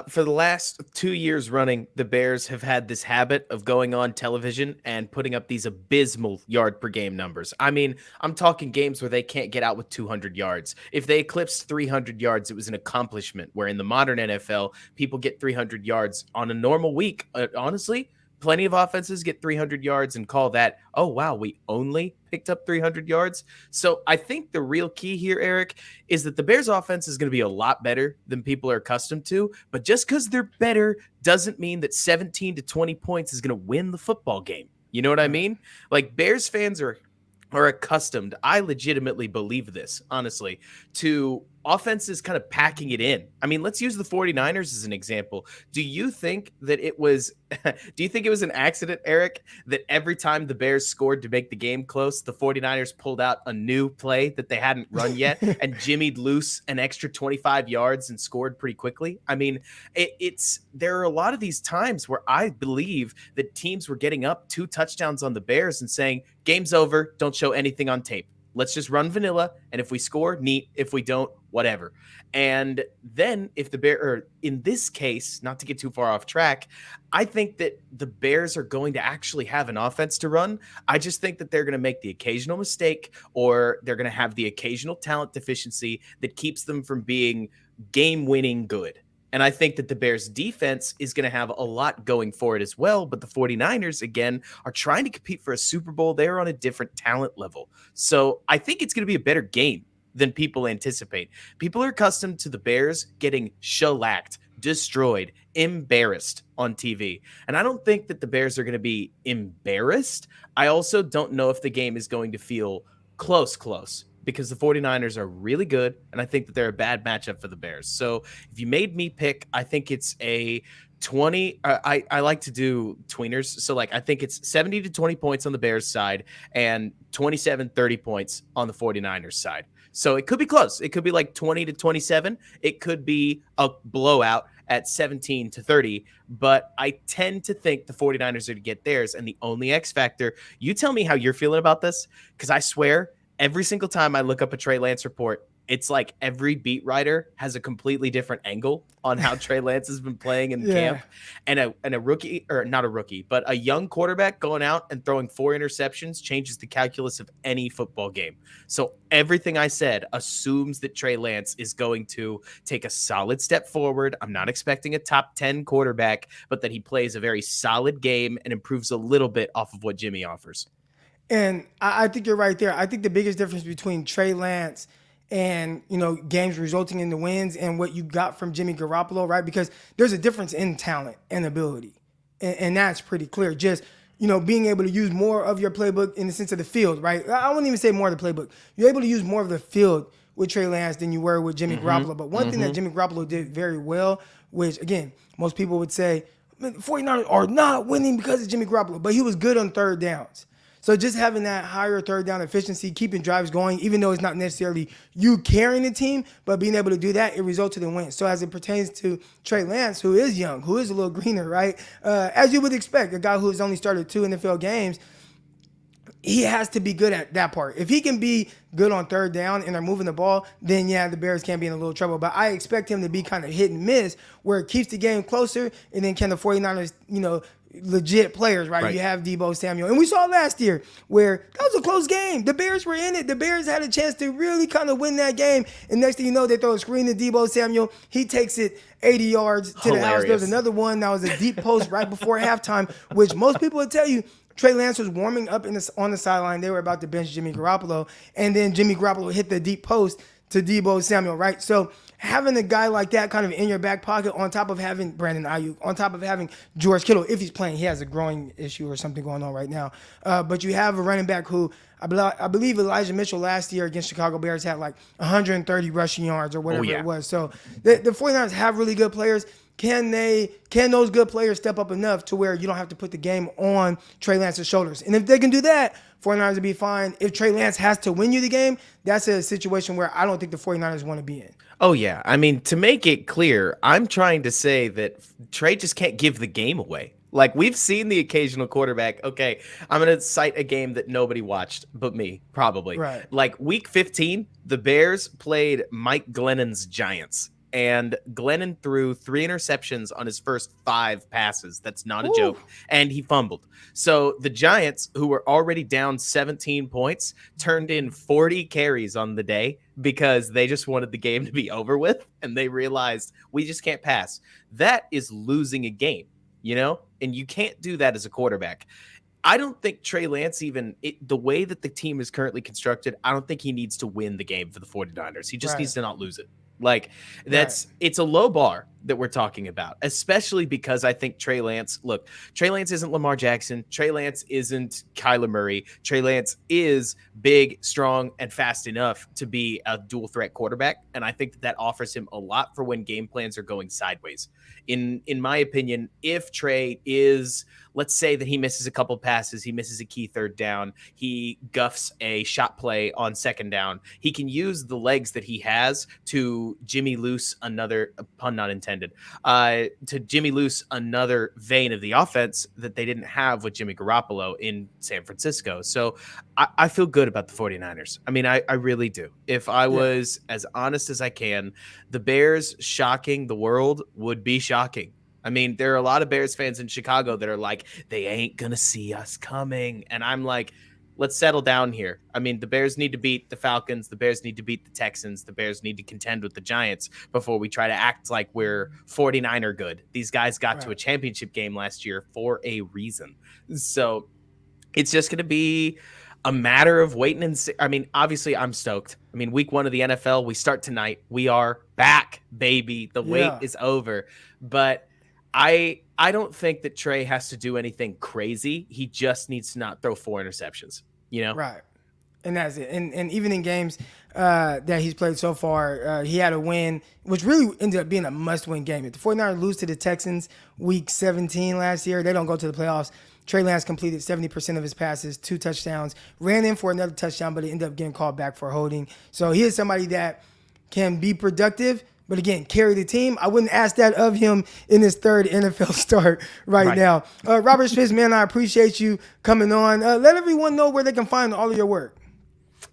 D: for the last 2 years running, the Bears have had this habit of going on television and putting up these abysmal yard per game numbers. I mean, I'm talking games where they can't get out with 200 yards. If they eclipsed 300 yards, it was an accomplishment, where in the modern NFL, people get 300 yards on a normal week. Honestly, plenty of offenses get 300 yards and call that, oh, wow, we only picked up 300 yards. So I think the real key here, Eric, is that the Bears offense is going to be a lot better than people are accustomed to. But just because they're better doesn't mean that 17 to 20 points is going to win the football game. You know what I mean? Like, Bears fans are accustomed, I legitimately believe this, honestly, to offenses kind of packing it in. I mean, let's use the 49ers as an example. Do you think it was an accident, Eric, that every time the Bears scored to make the game close, the 49ers pulled out a new play that they hadn't run yet and jimmied loose an extra 25 yards and scored pretty quickly? I mean, there are a lot of these times where I believe that teams were getting up 2 touchdowns on the Bears and saying, game's over, don't show anything on tape. Let's just run vanilla, and if we score, neat. If we don't, whatever. And then if in this case, not to get too far off track, I think that the Bears are going to actually have an offense to run. I just think that they're going to make the occasional mistake, or they're going to have the occasional talent deficiency that keeps them from being game-winning good. And I think that the Bears defense is going to have a lot going for it as well. But the 49ers, again, are trying to compete for a Super Bowl. They're on a different talent level. So I think it's going to be a better game than people anticipate. People are accustomed to the Bears getting shellacked, destroyed, embarrassed on TV. And I don't think that the Bears are going to be embarrassed. I also don't know if the game is going to feel close, because the 49ers are really good, and I think that they're a bad matchup for the Bears. So if you made me pick, I think it's a 20. I like to do tweeners. So, like, I think it's 70 to 20 points on the Bears side and 27, 30 points on the 49ers side. So it could be close. It could be like 20 to 27. It could be a blowout at 17 to 30. But I tend to think the 49ers are to get theirs. And the only X factor, you tell me how you're feeling about this, because I swear, every single time I look up a Treys Lance report, it's like every beat writer has a completely different angle on how Treys Lance has been playing in camp. And a rookie, or not a rookie, but a young quarterback going out and throwing 4 interceptions changes the calculus of any football game. So everything I said assumes that Treys Lance is going to take a solid step forward. I'm not expecting a top 10 quarterback, but that he plays a very solid game and improves a little bit off of what Jimmy offers.
A: And I think you're right there. I think the biggest difference between Trey Lance and, games resulting in the wins and what you got from Jimmy Garoppolo, right? Because there's a difference in talent and ability. And that's pretty clear. Just, being able to use more of your playbook in the sense of the field, right? I wouldn't even say more of the playbook. You're able to use more of the field with Trey Lance than you were with Jimmy Garoppolo. But one thing that Jimmy Garoppolo did very well, which, again, most people would say, the 49ers are not winning because of Jimmy Garoppolo, but he was good on third downs. So just having that higher third down efficiency, keeping drives going, even though it's not necessarily you carrying the team, but being able to do that, it resulted in wins. So as it pertains to Trey Lance, who is young, who is a little greener, right? As you would expect, a guy who has only started 2 NFL games, he has to be good at that part. If he can be good on third down and they're moving the ball, then yeah, the Bears can be in a little trouble. But I expect him to be kind of hit and miss where it keeps the game closer, and then can the 49ers, legit players, right? You have Deebo Samuel. And we saw last year where that was a close game. The Bears were in it. The Bears had a chance to really kind of win that game. And next thing you know, they throw a screen to Deebo Samuel. He takes it 80 yards to the house. There was another one that was a deep post right before halftime, which most people would tell you Trey Lance was warming up on the sideline. They were about to bench Jimmy Garoppolo. And then Jimmy Garoppolo hit the deep post to Deebo Samuel, right? So having a guy like that kind of in your back pocket, on top of having Brandon Ayuk, on top of having George Kittle, if he's playing, he has a growing issue or something going on right now. But you have a running back who I believe Elijah Mitchell last year against Chicago Bears had like 130 rushing yards or whatever it was. So the 49ers have really good players. Can those good players step up enough to where you don't have to put the game on Trey Lance's shoulders? And if they can do that, 49ers will be fine. If Trey Lance has to win you the game, that's a situation where I don't think the 49ers want to be in.
D: Oh, yeah. I mean, to make it clear, I'm trying to say that Trey just can't give the game away. Like, we've seen the occasional quarterback. Okay, I'm going to cite a game that nobody watched but me, probably.
A: Right.
D: Like, week 15, the Bears played Mike Glennon's Giants. And Glennon threw 3 interceptions on his first 5 passes. That's not a joke. And he fumbled. So the Giants, who were already down 17 points, turned in 40 carries on the day because they just wanted the game to be over with. And they realized we just can't pass. That is losing a game, and you can't do that as a quarterback. I don't think Trey Lance the way that the team is currently constructed, I don't think he needs to win the game for the 49ers. He just needs to not lose it. Like it's a low bar that we're talking about, especially because I think Trey Lance isn't Lamar Jackson. Trey Lance isn't Kyler Murray. Trey Lance is big, strong, and fast enough to be a dual threat quarterback. And I think that offers him a lot for when game plans are going sideways. In my opinion, if Trey is, let's say that he misses a couple passes, he misses a key third down, he guffs a shot play on second down, he can use the legs that he has to Jimmy loose another, pun not intended, to Jimmy loose another vein of the offense that they didn't have with Jimmy Garoppolo in San Francisco. So I feel good about the 49ers. I mean, I really do. If I was as honest as I can, the Bears shocking the world would be shocking. I mean, there are a lot of Bears fans in Chicago that are like, they ain't going to see us coming. And I'm like, let's settle down here. I mean, the Bears need to beat the Falcons. The Bears need to beat the Texans. The Bears need to contend with the Giants before we try to act like we're 49er good. These guys got to a championship game last year for a reason. So it's just going to be a matter of waiting and see. I mean, obviously, I'm stoked. I mean, week 1 of the NFL, we start tonight. We are back, baby. The wait is over. But I don't think that Trey has to do anything crazy. He just needs to not throw 4 interceptions, Right.
A: And that's it. And even in games that he's played so far, he had a win, which really ended up being a must-win game. If the 49ers lose to the Texans week 17 last year, they don't go to the playoffs. Trey Lance completed 70% of his passes, 2 touchdowns, ran in for another touchdown, but he ended up getting called back for holding. So he is somebody that can be productive, but again, carry the team. I wouldn't ask that of him in his 3rd NFL start right now. Robert Schmitz, man, I appreciate you coming on. Let everyone know where they can find all of your work.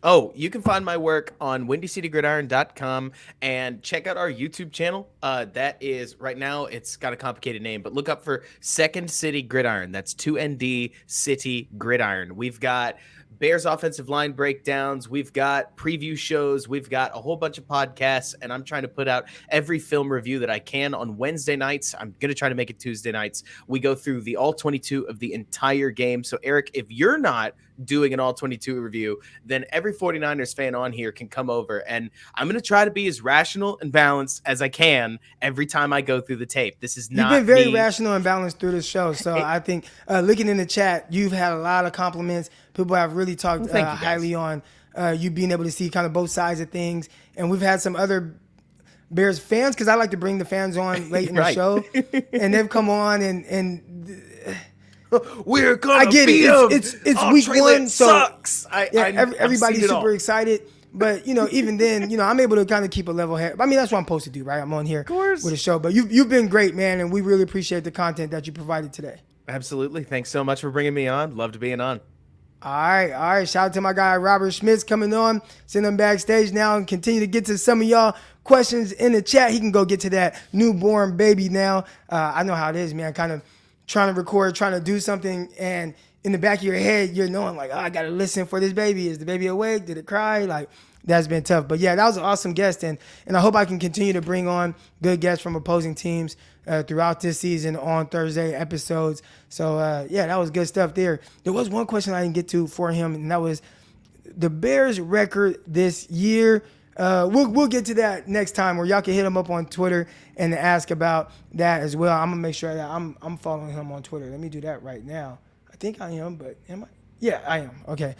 D: Oh, you can find my work on WindyCityGridiron.com and check out our YouTube channel. That is, right now, it's got a complicated name, but look up for Second City Gridiron. That's 2ND City Gridiron. We've got Bears offensive line breakdowns. We've got preview shows. We've got a whole bunch of podcasts, and I'm trying to put out every film review that I can on Wednesday nights. I'm going to try to make it Tuesday nights. We go through the all 22 of the entire game. So, Eric, if you're not doing an all 22 review, then every 49ers fan on here can come over, and I'm going to try to be as rational and balanced as I can every time I go through the tape. This is not
A: You've been very
D: me.
A: rational and balanced through this show. So I think looking in the chat, you've had a lot of compliments. People have really talked
D: Thank you, guys.
A: highly on you being able to see kind of both sides of things. And we've had some other Bears fans, because I like to bring the fans on late in the
D: Right.
A: show, and they've come on and
D: We're gonna
A: I get
D: beat
A: it.
D: them.
A: It's
D: Oh,
A: week
D: Treys
A: one,
D: Lance
A: so
D: sucks.
A: everybody's
D: I've seen it
A: super
D: all.
A: excited. But even then, I'm able to kind of keep a level head. I mean, that's what I'm supposed to do, right? I'm on here
D: course.
A: with a show. But you've been great, man, and we really appreciate the content that you provided today.
D: Absolutely. Thanks so much for bringing me on. Loved being on.
A: All right. Shout out to my guy Robert Schmitz coming on. Send him backstage now and continue to get to some of y'all questions in the chat. He can go get to that newborn baby now. I know how it is, man. Kind of trying to record, trying to do something, and in the back of your head, you're knowing like, oh, I gotta listen for this baby. Is the baby awake? Did it cry? Like, that's been tough. But yeah, that was an awesome guest, and I hope I can continue to bring on good guests from opposing teams throughout this season on Thursday episodes. So yeah, that was good stuff there. There was one question I didn't get to for him, and that was the Bears' record this year. We'll get to that next time, where y'all can hit him up on Twitter and ask about that as well. I'm gonna make sure that I'm following him on Twitter. Let me do that right now. I think I am, but am I? Yeah, I am. Okay.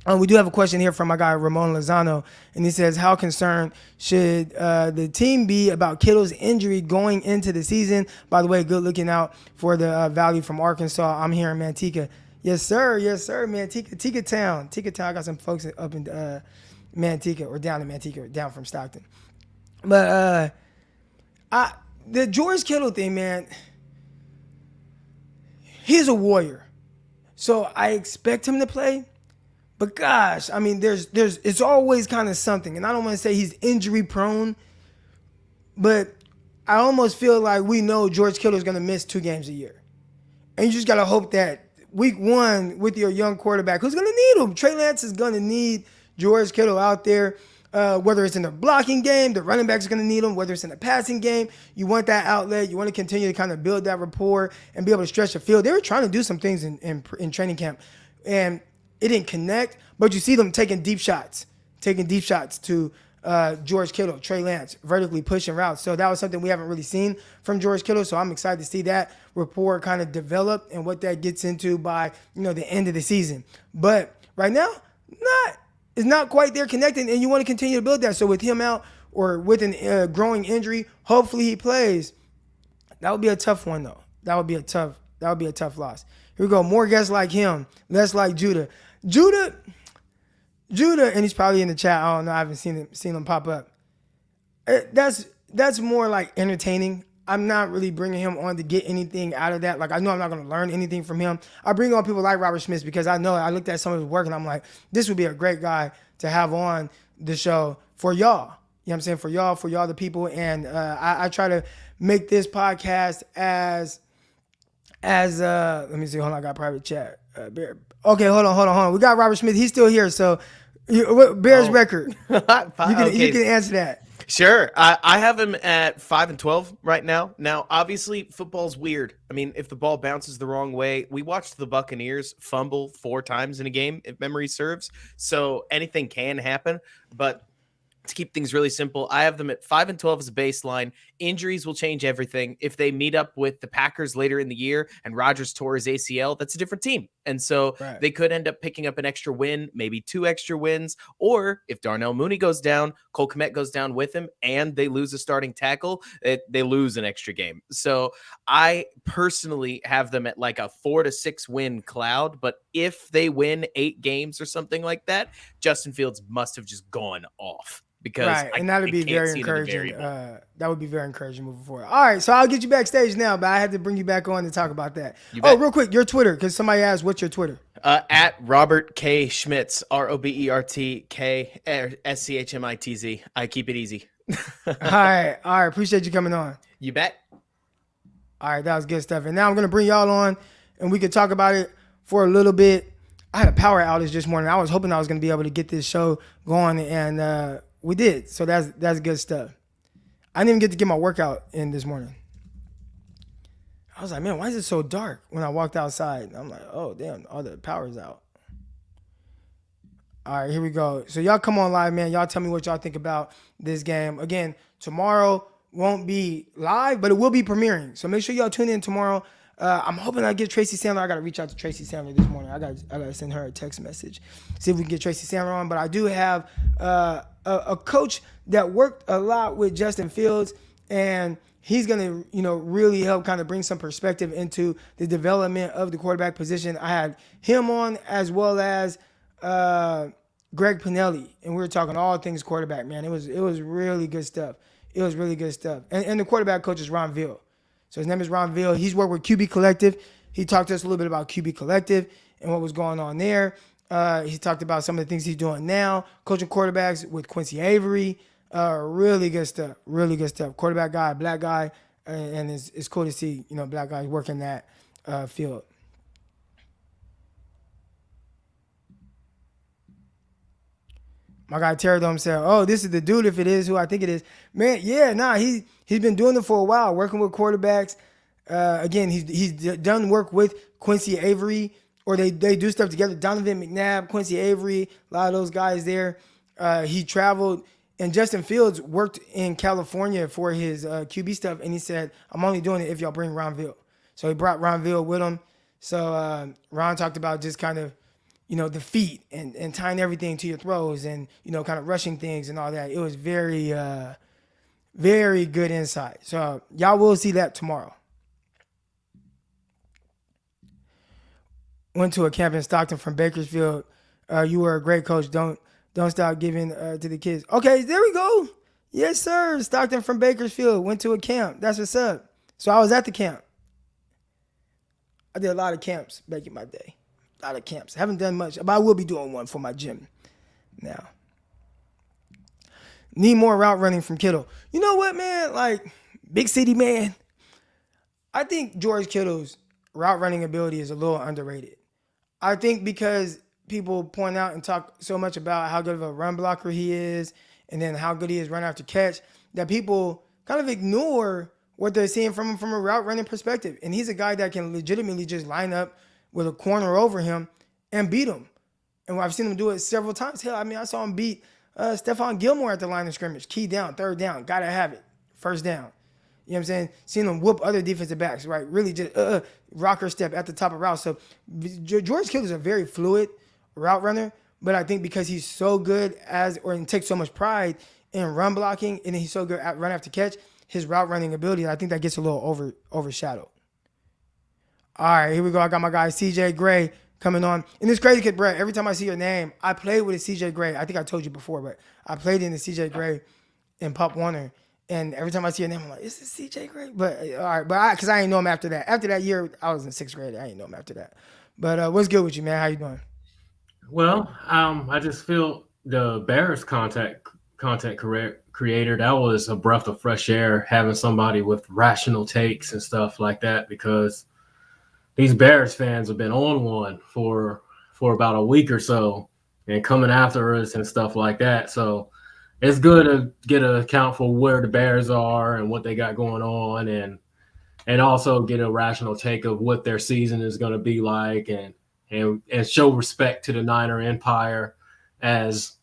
A: We do have a question here from my guy Ramon Lozano, and he says, how concerned should the team be about Kittle's injury going into the season? By the way, good looking out for the value from Arkansas. I'm here in Manteca. Yes, sir, Manteca Town. I got some folks up in Manteca, or down in Manteca, down from Stockton. But the George Kittle thing, man, he's a warrior. So I expect him to play. But gosh, I mean, it's always kind of something. And I don't want to say he's injury prone, but I almost feel like we know George Kittle is going to miss 2 games a year. And you just got to hope that week 1 with your young quarterback, who's going to need him? Treys Lance is going to need George Kittle out there, whether it's in the blocking game, the running back's going to need him, whether it's in the passing game. You want that outlet. You want to continue to kind of build that rapport and be able to stretch the field. They were trying to do some things in training camp, and it didn't connect, but you see them taking deep shots to George Kittle, Treys Lance, vertically pushing routes. So that was something we haven't really seen from George Kittle. So I'm excited to see that rapport kind of develop and what that gets into by the end of the season. But right now, it's not quite there connecting, and you want to continue to build that. So with him out, or with a growing injury, hopefully he plays. That would be a tough one, though. That would be a tough loss. Here we go. More guests like him, less like Judah. Judah, and he's probably in the chat. I don't know. I haven't seen him pop up. That's more like entertaining. I'm not really bringing him on to get anything out of that. Like, I know I'm not going to learn anything from him. I bring on people like Robert Schmitz because I know I looked at some of his work and I'm like, this would be a great guy to have on the show for y'all. You know what I'm saying? For y'all, the people. And I try to make this podcast as let me see. Hold on, I got private chat. Okay, hold on. We got Robert Schmitz. He's still here. So, Bears record. You can answer that.
D: Sure. I have him at 5-12 right now. Now, obviously, football's weird. I mean, if the ball bounces the wrong way, we watched the Buccaneers fumble 4 times in a game, if memory serves. So anything can happen. But to keep things really simple, I have them at 5-12 as a baseline. Injuries will change everything. If they meet up with the Packers later in the year and Rodgers tore his ACL, that's a different team. And so They could end up picking up an extra win, maybe 2 extra wins. Or if Darnell Mooney goes down, Cole Kmet goes down with him, and they lose a starting tackle, they lose an extra game. So I personally have them at like a 4 to 6 win cloud. But if they win 8 games or something like that, Justin Fields must have just gone off. Because
A: and that would be very encouraging. That would be very encouraging moving forward. All right, so I'll get you backstage now, but I had to bring you back on to talk about that. Real quick, your Twitter, because somebody asked, what's your Twitter?
D: At Robert K. Schmitz, RobertK SCHMITZ. I keep it easy.
A: All right. Appreciate you coming on.
D: You bet.
A: All right, that was good stuff. And now I'm going to bring y'all on, and we can talk about it for a little bit. I had a power outage this morning. I was hoping I was going to be able to get this show going, and we did. So that's good stuff. I didn't even get to get my workout in this morning. I was like, man, why is it so dark when I walked outside? I'm like, oh, damn, all the power's out. All right, here we go. So y'all come on live, man. Y'all tell me what y'all think about this game. Again, tomorrow won't be live, but it will be premiering. So make sure y'all tune in tomorrow. I'm hoping I get Tracy Sandler. I got to reach out to Tracy Sandler this morning. I got to send her a text message, see if we can get Tracy Sandler on. But I do have a coach that worked a lot with Justin Fields, and he's going to, really help kind of bring some perspective into the development of the quarterback position. I had him on as well as Greg Pinelli, and we were talking all things quarterback, man. It was really good stuff. It was really good stuff. And the quarterback coach is Ron Ville. So his name is Ron Ville. He's worked with QB Collective. He talked to us a little bit about QB Collective and what was going on there. He talked about some of the things he's doing now, coaching quarterbacks with Quincy Avery. Really good stuff. Really good stuff. Quarterback guy, black guy, and it's cool to see, black guys working that field. My guy Terry Dome said, "Oh, this is the dude if it is who I think it is." Man, yeah, nah, he's been doing it for a while, working with quarterbacks. Again, he's done work with Quincy Avery, or they do stuff together. Donovan McNabb, Quincy Avery, a lot of those guys there. He traveled, and Justin Fields worked in California for his QB stuff, and he said, "I'm only doing it if y'all bring Ron Ville." So he brought Ron Ville with him. So Ron talked about just kind of, the feet and tying everything to your throws and, kind of rushing things and all that. It was very, very good insight. So y'all will see that tomorrow. Went to a camp in Stockton from Bakersfield. You were a great coach. Don't stop giving to the kids. Okay, there we go. Yes, sir. Stockton from Bakersfield. Went to a camp. That's what's up. So I was at the camp. I did a lot of camps back in my day. A lot of camps. Haven't done much, but I will be doing one for my gym now. Need more route running from Kittle. You know what, man? Like, big city man. I think George Kittle's route running ability is a little underrated. I think because people point out and talk so much about how good of a run blocker he is and then how good he is run after catch, that people kind of ignore what they're seeing from him from a route running perspective. And he's a guy that can legitimately just line up with a corner over him and beat him. And I've seen him do it several times. Hell, I saw him beat Stephon Gilmore at the line of scrimmage. Key down, third down, gotta have it. First down. You know what I'm saying? Seen him whoop other defensive backs, right? Really just rocker step at the top of route. So George Kittle is a very fluid route runner, but I think because he's so good and takes so much pride in run blocking, and he's so good at run after catch, his route running ability, I think that gets a little overshadowed. All right, here we go. I got my guy CJ Gray coming on. And it's crazy because, Brett, every time I see your name, I played with a CJ Gray. I think I told you before, but I played in the CJ Gray in Pop Warner. And every time I see your name, I'm like, is this CJ Gray? But all right, because I ain't know him after that. After that year, I was in sixth grade. I ain't know him after that. But what's good with you, man? How you doing?
E: Well, I just feel the Bears content creator, that was a breath of fresh air, having somebody with rational takes and stuff like that, because these Bears fans have been on one for about a week or so and coming after us and stuff like that. So it's good to get an account for where the Bears are and what they got going on, and also get a rational take of what their season is going to be like, and show respect to the Niner Empire as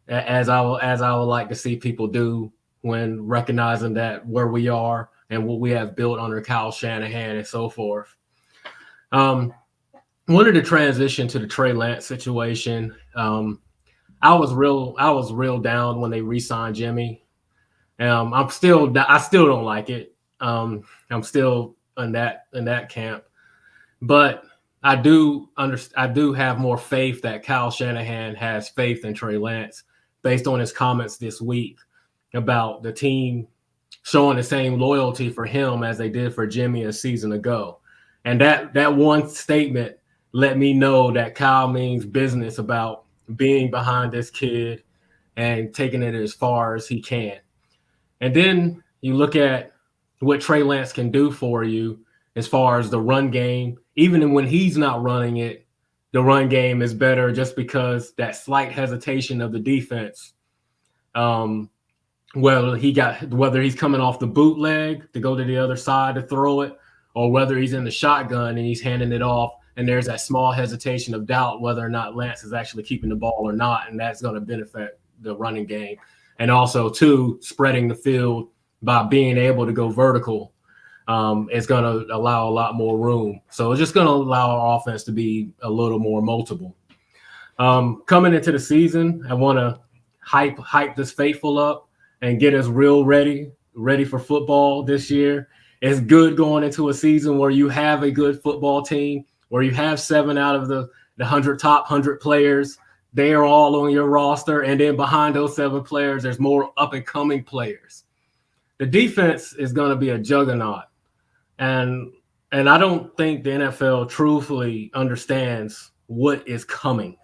E: I would like to see people do when recognizing that where we are and what we have built under Kyle Shanahan and so forth. Wanted to transition to the Treys Lance situation. I was real down when they re-signed Jimmy. I still don't like it. I'm still in that camp, but I do have more faith that Kyle Shanahan has faith in Treys Lance based on his comments this week about the team showing the same loyalty for him as they did for Jimmy a season ago. And that one statement let me know that Kyle means business about being behind this kid and taking it as far as he can. And then you look at what Treys Lance can do for you as far as the run game. Even when he's not running it, the run game is better just because that slight hesitation of the defense. Whether he's coming off the bootleg to go to the other side to throw it, or whether he's in the shotgun and he's handing it off and there's that small hesitation of doubt whether or not Lance is actually keeping the ball or not, and that's going to benefit the running game. And also, too, spreading the field by being able to go vertical is going to allow a lot more room. So it's just going to allow our offense to be a little more multiple. Coming into the season, I want to hype this faithful up and get us real ready for football this year. It's good going into a season where you have a good football team, where you have 7 out of the top 100 players. They are all on your roster. And then behind those 7 players, there's more up-and-coming players. The defense is going to be a juggernaut. And I don't think the NFL truthfully understands what is coming.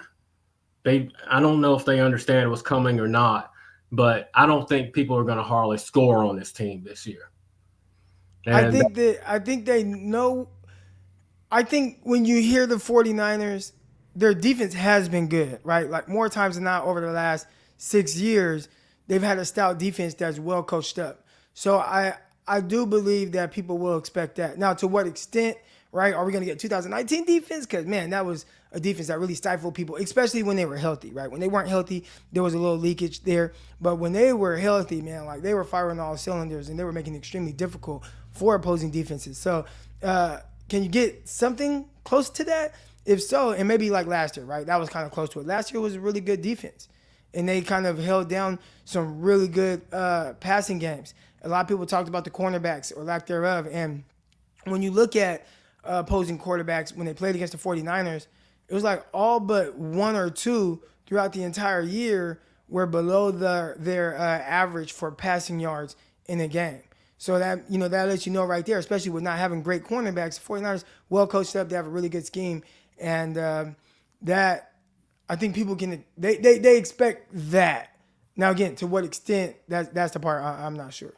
E: I don't know if they understand what's coming or not, but I don't think people are going to hardly score on this team this year. And
A: I think they know. I think when you hear the 49ers, their defense has been good, right? Like more times than not over the last 6 years, they've had a stout defense that's well coached up. So I do believe that people will expect that. Now, to what extent, right? Are we going to get 2019 defense? Because, man, that was a defense that really stifled people, especially when they were healthy, right? When they weren't healthy, there was a little leakage there. But when they were healthy, man, like they were firing all cylinders and they were making it extremely difficult for opposing defenses. So can you get something close to that? If so, and maybe like last year, right? That was kind of close to it. Last year was a really good defense. And they kind of held down some really good passing games. A lot of people talked about the cornerbacks or lack thereof. And when you look at opposing quarterbacks, when they played against the 49ers, it was like all but 1 or 2 throughout the entire year were below their average for passing yards in a game. So that lets you know right there, especially with not having great cornerbacks. The 49ers well coached up, they have a really good scheme, and that I think people can they expect that. Now again, to what extent that's the part I'm not sure.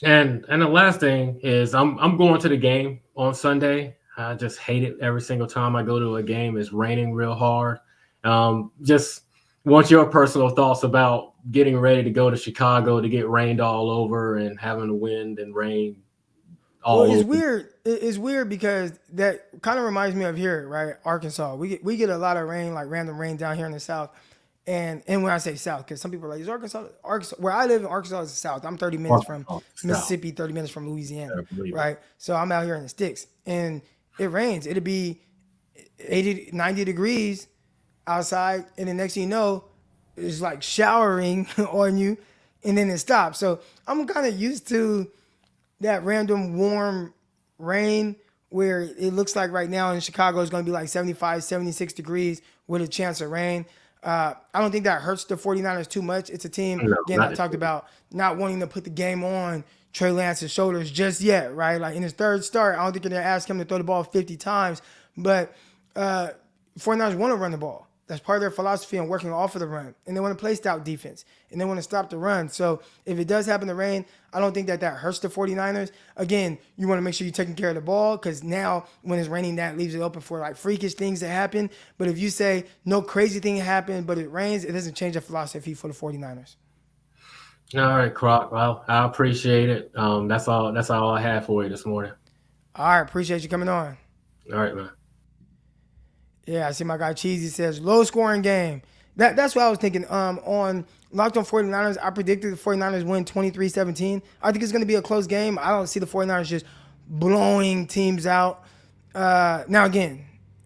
A: And
E: the last thing is I'm going to the game on Sunday. I just hate it every single time I go to a game. It's raining real hard. Just want your personal thoughts about getting ready to go to Chicago to get rained all over and having the wind and rain all over.
A: Weird. It's weird because that kind of reminds me of here, right? Arkansas. We get a lot of rain, like random rain down here in the South. And when I say South, because some people are like, is Arkansas? Where I live in Arkansas is the South. I'm 30 minutes from Mississippi, 30 minutes from Louisiana, right? So I'm out here in the sticks. And it rains. It'll be 80, 90 degrees outside. And the next thing you know, it's like showering on you. And then it stops. So I'm kind of used to that random warm rain where it looks like right now in Chicago it's going to be like 75, 76 degrees with a chance of rain. I don't think that hurts the 49ers too much. It's a team, again, I talked about not wanting to put the game on Treys Lance's shoulders just yet, right? Like in his third start, I don't think they're going to ask him to throw the ball 50 times, but 49ers want to run the ball. That's part of their philosophy on working off of the run. And they want to play stout defense. And they want to stop the run. So if it does happen to rain, I don't think that hurts the 49ers. Again, you want to make sure you're taking care of the ball because now when it's raining, that leaves it open for like freakish things to happen. But if you say no crazy thing happened, but it rains, it doesn't change the philosophy for the 49ers.
E: All right, Crock. Well, I appreciate it. That's all I have for you this morning.
A: All right. Appreciate you coming on.
E: All right, man.
A: Yeah, I see my guy Cheesy says low scoring game. That's what I was thinking. On Locked on 49ers, I predicted the 49ers win 23-17. I think it's going to be a close game. I don't see the 49ers just blowing teams out. Now, again,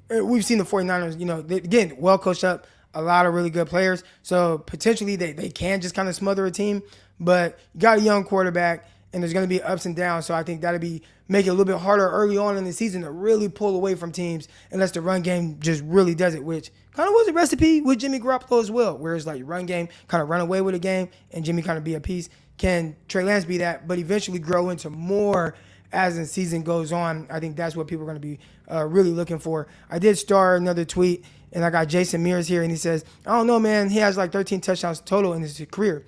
A: we've seen the 49ers, well coached up, a lot of really good players. So potentially they can just kind of smother a team. But you got a young quarterback, and there's going to be ups and downs. So I think that'll make it a little bit harder early on in the season to really pull away from teams unless the run game just really does it, which kind of was a recipe with Jimmy Garoppolo as well, where it's like run game, kind of run away with a game, and Jimmy kind of be a piece. Can Treys Lance be that, but eventually grow into more as the season goes on? I think that's what people are going to be really looking for. I did star another tweet, and I got Jason Mears here, and he says, I don't know, man. He has like 13 touchdowns total in his career.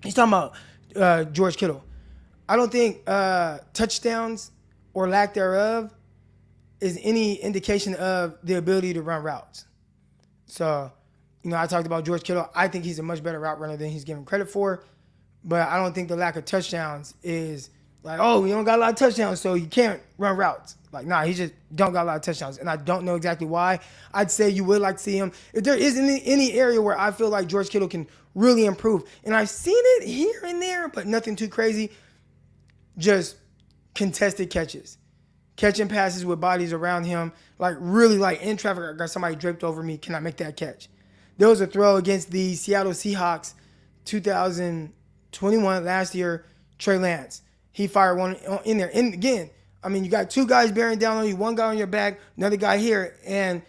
A: He's talking about George Kittle. I don't think touchdowns or lack thereof is any indication of the ability to run routes. So, I talked about George Kittle. I think he's a much better route runner than he's given credit for, but I don't think the lack of touchdowns is Like, oh, you don't got a lot of touchdowns, so you can't run routes. Like, nah, he just don't got a lot of touchdowns. And I don't know exactly why. I'd say you would like to see him. If there isn't any area where I feel like George Kittle can really improve, and I've seen it here and there, but nothing too crazy, just contested catches. Catching passes with bodies around him, like really like in traffic, I got somebody draped over me, can I make that catch? There was a throw against the Seattle Seahawks 2021, last year, Treys Lance. He fired one in there. And again, I mean, you got two guys bearing down on you, one guy on your back, another guy here. And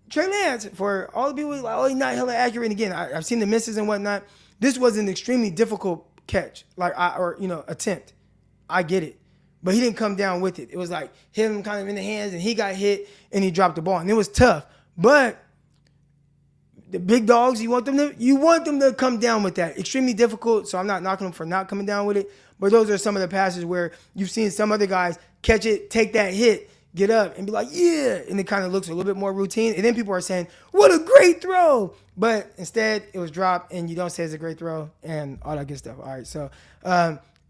A: Treys Lance, for all the people like, oh, he's not hella accurate. And again, I've seen the misses and whatnot. This was an extremely difficult catch, attempt. I get it. But he didn't come down with it. It was like hit him kind of in the hands, and he got hit, and he dropped the ball. And it was tough. But the big dogs, you want them to come down with that. Extremely difficult, so I'm not knocking them for not coming down with it. But those are some of the passes where you've seen some other guys catch it, take that hit, get up, and be like, yeah. And it kind of looks a little bit more routine. And then people are saying, what a great throw. But instead, it was dropped, and you don't say it's a great throw and all that good stuff. All right, so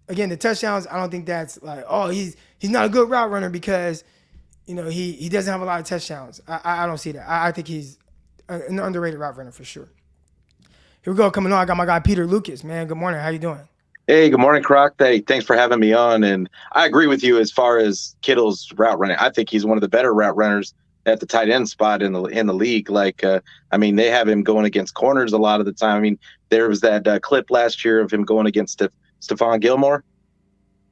A: again, the touchdowns, I don't think that's like, oh, he's not a good route runner because, he doesn't have a lot of touchdowns. I don't see that. I think he's an underrated route runner for sure. Here we go. Coming on, I got my guy Peter Lucas. Man, good morning. How you doing?
F: Hey, good morning, Crock. Hey, thanks for having me on. And I agree with you as far as Kittle's route running. I think he's one of the better route runners at the tight end spot in the league. Like, they have him going against corners a lot of the time. I mean, there was that clip last year of him going against Stephon Gilmore,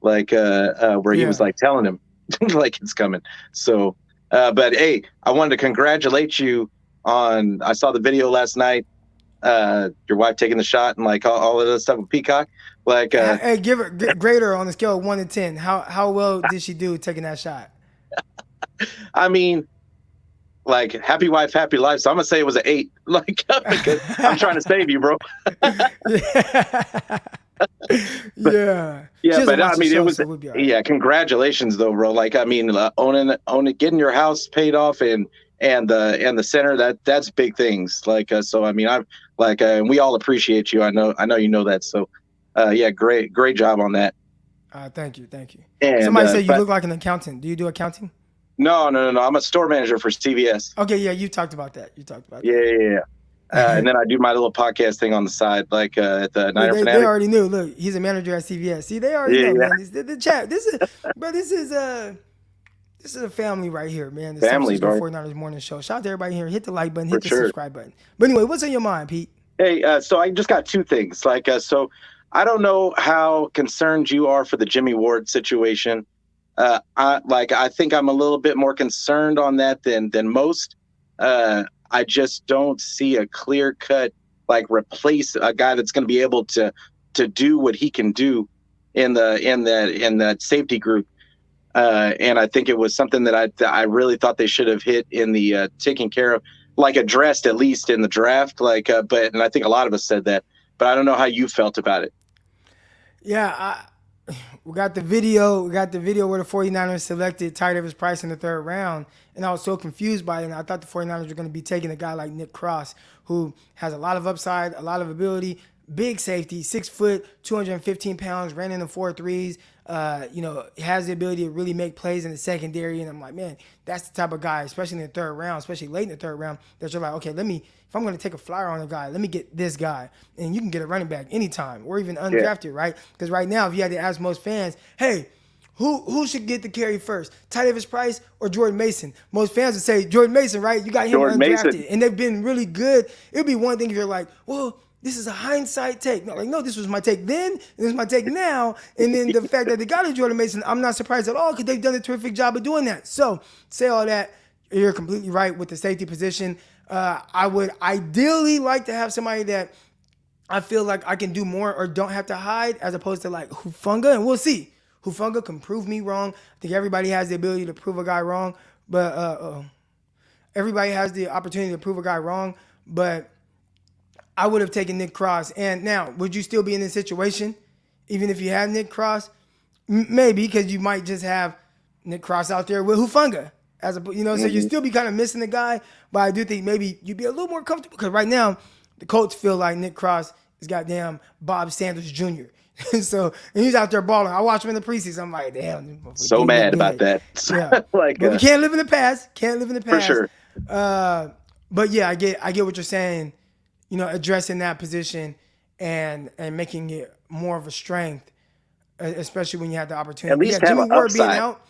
F: like where he was like telling him like it's coming. So, but hey, I wanted to congratulate you on. I saw the video last night. Your wife taking the shot and like all of that stuff with Peacock. Like,
A: hey, grade her on a scale of 1 to 10. How well did she do taking that shot?
F: I mean, like happy wife, happy life. So I'm gonna say it was an 8. Like, I'm trying to save you, bro.
A: Yeah.
F: But I mean, it was, right. Congratulations though, bro. Like, I mean, owning, getting your house paid off and the center, that's big things. Like, so, I mean, I'm like, we all appreciate you. I know, you know that. So, great job on that.
A: Thank you.
F: And,
A: somebody said you look like an accountant. Do you do accounting?
F: No. I'm a store manager for CVS.
A: Okay. Yeah. You talked about that.
F: Yeah. And then I do my little podcast thing on the side, like at the Niner Fanatic.
A: They already knew. Look, he's a manager at CVS. See, they already know, man. The chat. This is a family right here, man. The
F: family, bro.
A: 49ers morning show. Shout out to everybody here. Hit the like button. Hit the subscribe button. But anyway, what's on your mind, Pete?
F: Hey, so I just got two things. Like, so I don't know how concerned you are for the Jimmy Ward situation. I think I'm a little bit more concerned on that than most. I just don't see a clear cut, like replace a guy that's going to be able to do what he can do in that safety group. And I think it was something that I really thought they should have hit in the taking care of, like addressed at least in the draft. Like, and I think a lot of us said that, but I don't know how you felt about it.
A: Yeah, we got the video. where the 49ers selected Treys Price in the 3rd round, and I was so confused by it. And I thought the 49ers were going to be taking a guy like Nick Cross, who has a lot of upside, a lot of ability, big safety, 6 foot, 215 pounds, ran in the 4.3s. Has the ability to really make plays in the secondary. And I'm like, man, that's the type of guy, especially in the 3rd round, especially late in the 3rd round, that you're like, okay, if I'm going to take a flyer on a guy, let me get this guy. And you can get a running back anytime or even undrafted, right? Because right now, if you had to ask most fans, hey, who should get the carry first, Treys Price or Jordan Mason? Most fans would say Jordan Mason, right? You got him
F: Jordan
A: undrafted.
F: Mason.
A: And they've been really good. It would be one thing if you're like, well, this is a hindsight take. No, this was my take then, and this is my take now. And then the fact that they got a Jordan Mason, I'm not surprised at all because they've done a terrific job of doing that. So, say all that, you're completely right with the safety position. I would ideally like to have somebody that I feel like I can do more or don't have to hide, as opposed to like Hufanga, and we'll see. Hufanga can prove me wrong. I think everybody has the ability to prove a guy wrong, but everybody has the opportunity to prove a guy wrong, but I would have taken Nick Cross. And now, would you still be in this situation, even if you had Nick Cross? Maybe, because you might just have Nick Cross out there with Hufanga. So you still be kind of missing the guy. But I do think maybe you'd be a little more comfortable, because right now, the Colts feel like Nick Cross is goddamn Bob Sanders Jr. So, and he's out there balling. I watch him in the preseason. I'm like, damn.
F: So mad about that.
A: Yeah.
F: Like,
A: but we can't live in the past. Can't live in the past.
F: for sure.
A: But yeah, I get what you're saying. You know, addressing that position and making it more of a strength, especially when you have the opportunity.
F: At least
A: yeah,
F: have
A: Jimmy
F: an
A: Ward being
F: upside.
A: out,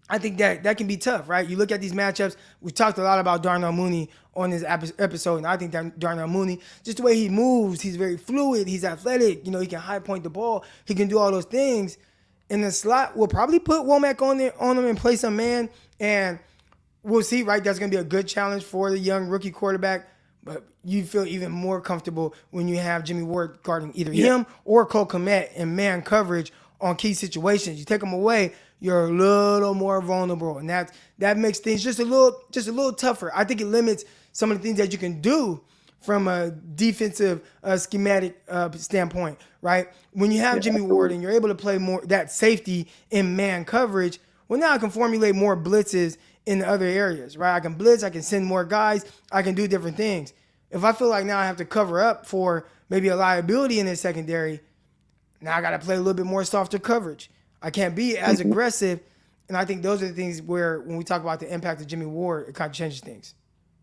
A: I think that can be tough, right? You look at these matchups. We talked a lot about Darnell Mooney on this episode, and I think that Darnell Mooney, just the way he moves, he's very fluid. He's athletic. You know, he can high point the ball. He can do all those things. In the slot, we'll probably put Womack on him and play some man, and we'll see, right? That's going to be a good challenge for the young rookie quarterback. But you feel even more comfortable when you have Jimmy Ward guarding either him or Cole Kmet in man coverage on key situations. You take them away, you're a little more vulnerable, and that makes things just a little tougher. I think it limits some of the things that you can do from a defensive schematic standpoint, right? When you have Jimmy Ward and you're able to play more that safety in man coverage, well, now I can formulate more blitzes in the other areas, right? I can blitz, I can send more guys, I can do different things. If I feel like now I have to cover up for maybe a liability in the secondary, now I got to play a little bit more softer coverage. I can't be as aggressive, and I think those are the things where when we talk about the impact of Jimmy Ward, it kind of changes things.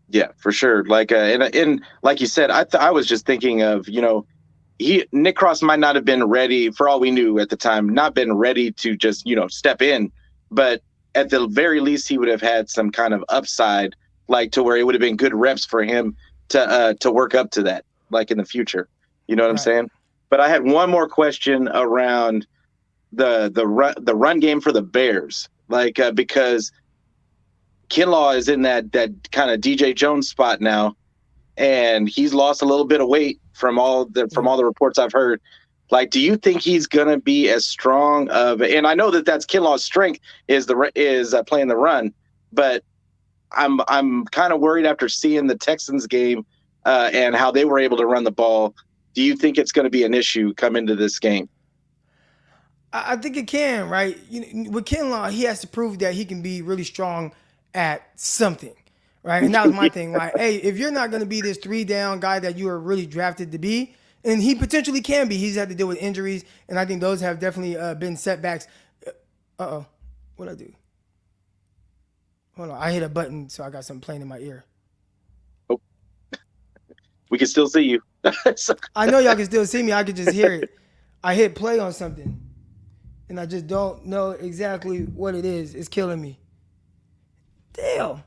F: Yeah, for sure. Like, and like you said, I was just thinking of, you know, Nick Cross might not have been ready, for all we knew at the time, not been ready to just, you know, step in, but at the very least, he would have had some kind of upside, like to where it would have been good reps for him to work up to that, like in the future. You know what I'm saying? But I had one more question around the run game for the Bears, like because Kinlaw is in that kind of DJ Jones spot now, and he's lost a little bit of weight from all the reports I've heard. Like, do you think he's gonna be as strong of? And I know that's Kinlaw's strength is playing the run, but I'm kind of worried after seeing the Texans game and how they were able to run the ball. Do you think it's going to be an issue come into this game?
A: I think it can, right? You know, with Kinlaw, he has to prove that he can be really strong at something, right? And that was my thing. Like, hey, if you're not going to be this 3-down guy that you are really drafted to be, and he potentially can be, he's had to deal with injuries, and I think those have definitely been setbacks. Uh-oh. What'd I do? Hold on. I hit a button, so I got something playing in my ear.
F: Oh. We can still see you.
A: I know y'all can still see me. I can just hear it. I hit play on something, and I just don't know exactly what it is. It's killing me. Damn.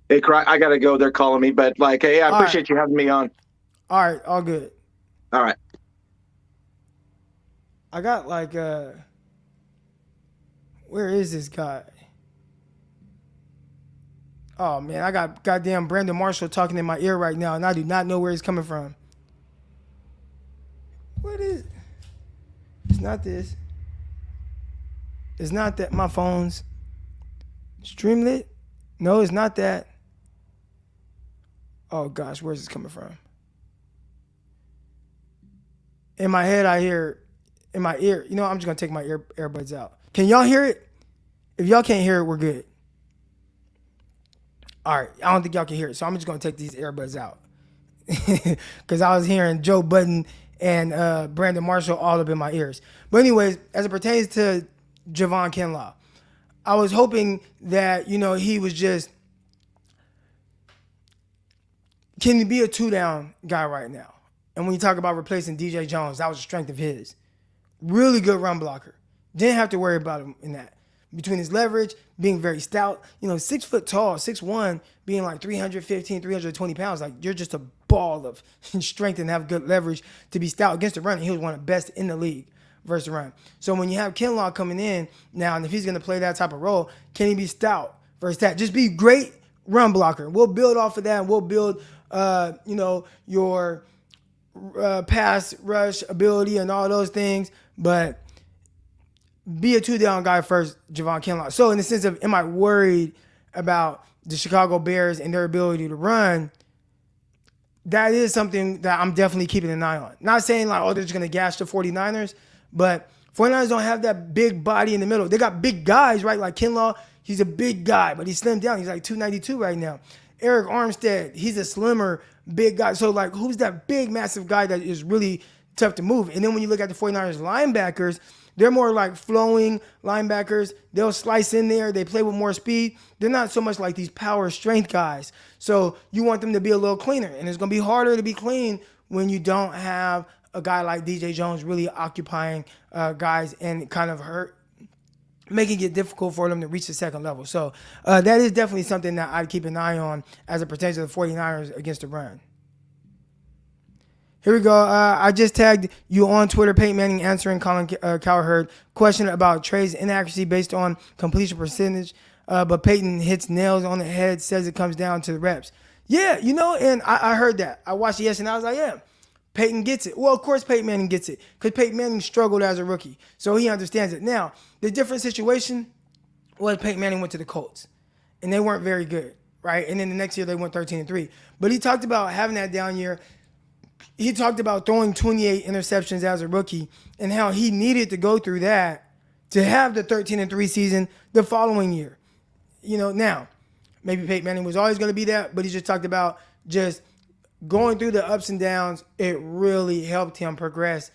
F: Hey, Crock, I got to go. They're calling me, but like, hey, I appreciate you having me on.
A: All right. All good.
F: All right.
A: I got like, where is this guy? Oh, man, I got goddamn Brandon Marshall talking in my ear right now, and I do not know where he's coming from. What is it? It's not this. It's not that. My phone's Streamlit? No, it's not that. Oh, gosh, where's this coming from? In my head, I hear, in my ear, you know, I'm just going to take my earbuds out. Can y'all hear it? If y'all can't hear it, we're good. All right, I don't think y'all can hear it, so I'm just going to take these earbuds out. Because I was hearing Joe Budden and Brandon Marshall all up in my ears. But anyways, as it pertains to Javon Kinlaw, I was hoping that, you know, he was just, can he be a 2-down guy right now? And when you talk about replacing DJ Jones, that was a strength of his. Really good run blocker. Didn't have to worry about him in that. Between his leverage, being very stout, you know, 6 foot tall, 6'1", being like 315, 320 pounds, like you're just a ball of strength and have good leverage to be stout against the run. And he was one of the best in the league versus the run. So when you have Kinlaw coming in now, and if he's going to play that type of role, can he be stout versus that? Just be great run blocker. We'll build off of that. And we'll build, you know, your pass rush ability and all those things, but be a 2-down guy first, Javon Kinlaw. So in the sense of, am I worried about the Chicago Bears and their ability to run? That is something that I'm definitely keeping an eye on. Not saying like, oh, they're just going to gash the 49ers, but 49ers don't have that big body in the middle. They got big guys, right? Like Kinlaw, he's a big guy, but he's slimmed down. He's like 292 right now. Eric Armstead, he's a slimmer, big guy. So like, who's that big, massive guy that is really tough to move. And then when you look at the 49ers linebackers, they're more like flowing linebackers. They'll slice in there. They play with more speed. They're not so much like these power strength guys. So you want them to be a little cleaner. And it's going to be harder to be clean when you don't have a guy like DJ Jones really occupying guys and kind of making it difficult for them to reach the second level. So that is definitely something that I'd keep an eye on as it pertains to the 49ers against the run. Here we go. I just tagged you on Twitter, Peyton Manning answering Colin Cowherd question about Treys' inaccuracy based on completion percentage. But Peyton hits nails on the head, says it comes down to the reps. Yeah, and I heard that. I watched it yesterday and I was like, yeah, Peyton gets it. Well, of course Peyton Manning gets it because Peyton Manning struggled as a rookie. So he understands it. Now, the different situation was Peyton Manning went to the Colts and they weren't very good, right? And then the next year they went 13-3. But he talked about having that down year. He talked about throwing 28 interceptions as a rookie and how he needed to go through that to have the 13-3 season the following year. Now, maybe Peyton Manning was always going to be that, but he just talked about just going through the ups and downs. It really helped him progress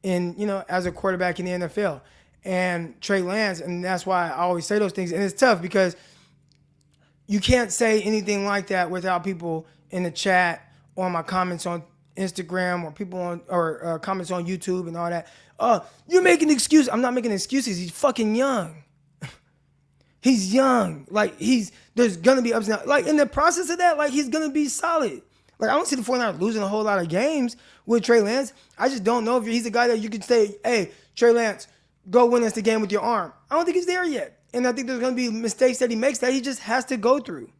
A: as a quarterback in the NFL. And Treys Lance, and that's why I always say those things. And it's tough because you can't say anything like that without people in the chat or my comments on Instagram or people on or comments on YouTube and all that. You're making excuses. I'm not making excuses. He's fucking young. He's young. There's gonna be ups and downs. In the process of that, he's gonna be solid. I don't see the 49ers losing a whole lot of games with Treys Lance. I just don't know if he's a guy that you could say, hey, Treys Lance, go win us the game with your arm. I don't think he's there yet. And I think there's gonna be mistakes that he makes that he just has to go through.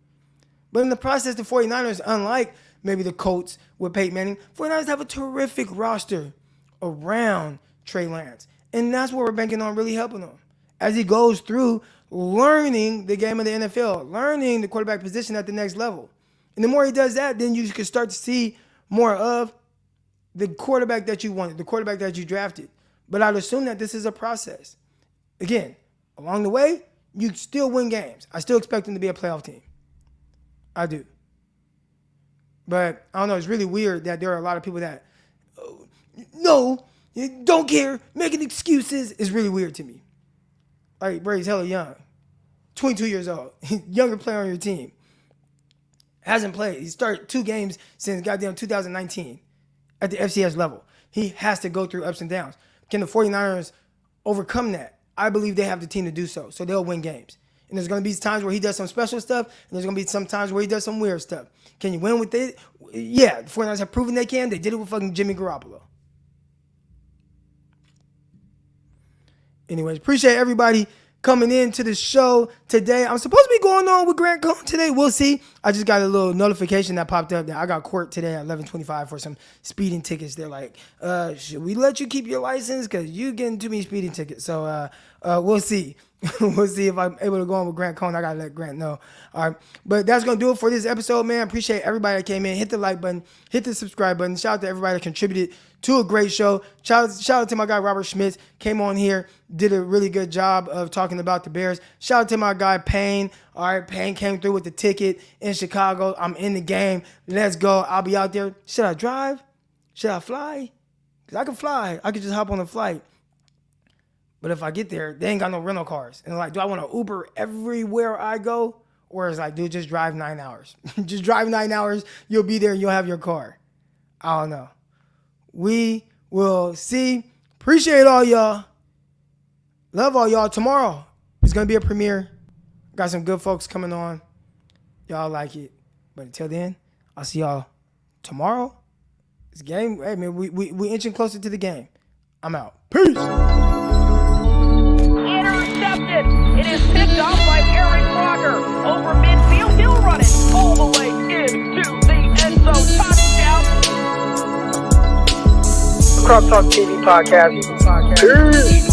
A: But in the process, the 49ers, unlike maybe the Colts with Peyton Manning, 49ers have a terrific roster around Treys Lance. And that's what we're banking on really helping him as he goes through learning the game of the NFL, learning the quarterback position at the next level. And the more he does that, then you can start to see more of the quarterback that you wanted, the quarterback that you drafted. But I'd assume that this is a process. Again, along the way, you still win games. I still expect them to be a playoff team. I do. But I don't know, it's really weird that there are a lot of people that, no, don't care, making excuses is really weird to me. Brady's hella young, 22 years old, younger player on your team. Hasn't played. He started 2 games since goddamn 2019 at the FCS level. He has to go through ups and downs. Can the 49ers overcome that? I believe they have the team to do so. So they'll win games. And there's going to be times where he does some special stuff, and there's going to be some times where he does some weird stuff. Can you win with it? Yeah, the 49ers have proven they can. They did it with fucking Jimmy Garoppolo. Anyways, appreciate everybody coming into the show today. I'm supposed to be going on with Grant Cohn today. We'll see. I just got a little notification that popped up that I got court today at 11:25 for some speeding tickets. They're like, should we let you keep your license? Because you getting too many speeding tickets. So we'll see. We'll see if I'm able to go on with Grant Cohn. I got to let Grant know. All right. But that's going to do it for this episode, man. Appreciate everybody that came in. Hit the like button. Hit the subscribe button. Shout out to everybody that contributed to a great show. Shout out to my guy, Robert Schmitz. Came on here. Did a really good job of talking about the Bears. Shout out to my guy, Payne. All right. Payne came through with the ticket in Chicago. I'm in the game. Let's go. I'll be out there. Should I drive? Should I fly? Because I can fly. I could just hop on a flight. But if I get there, they ain't got no rental cars. And like, do I want to Uber everywhere I go? Or is like, dude, just drive 9 hours. Just drive 9 hours. You'll be there and you'll have your car. I don't know. We will see. Appreciate all y'all. Love all y'all. Tomorrow it's going to be a premiere. Got some good folks coming on. Y'all like it. But until then, I'll see y'all tomorrow. This game, hey man, we inching closer to the game. I'm out. Peace.
B: Intercepted. It is picked off by Aaron Crocker. Over midfield, he'll run it all the way into the end zone. Touchdown.
C: Crock Talk TV podcast. Peace.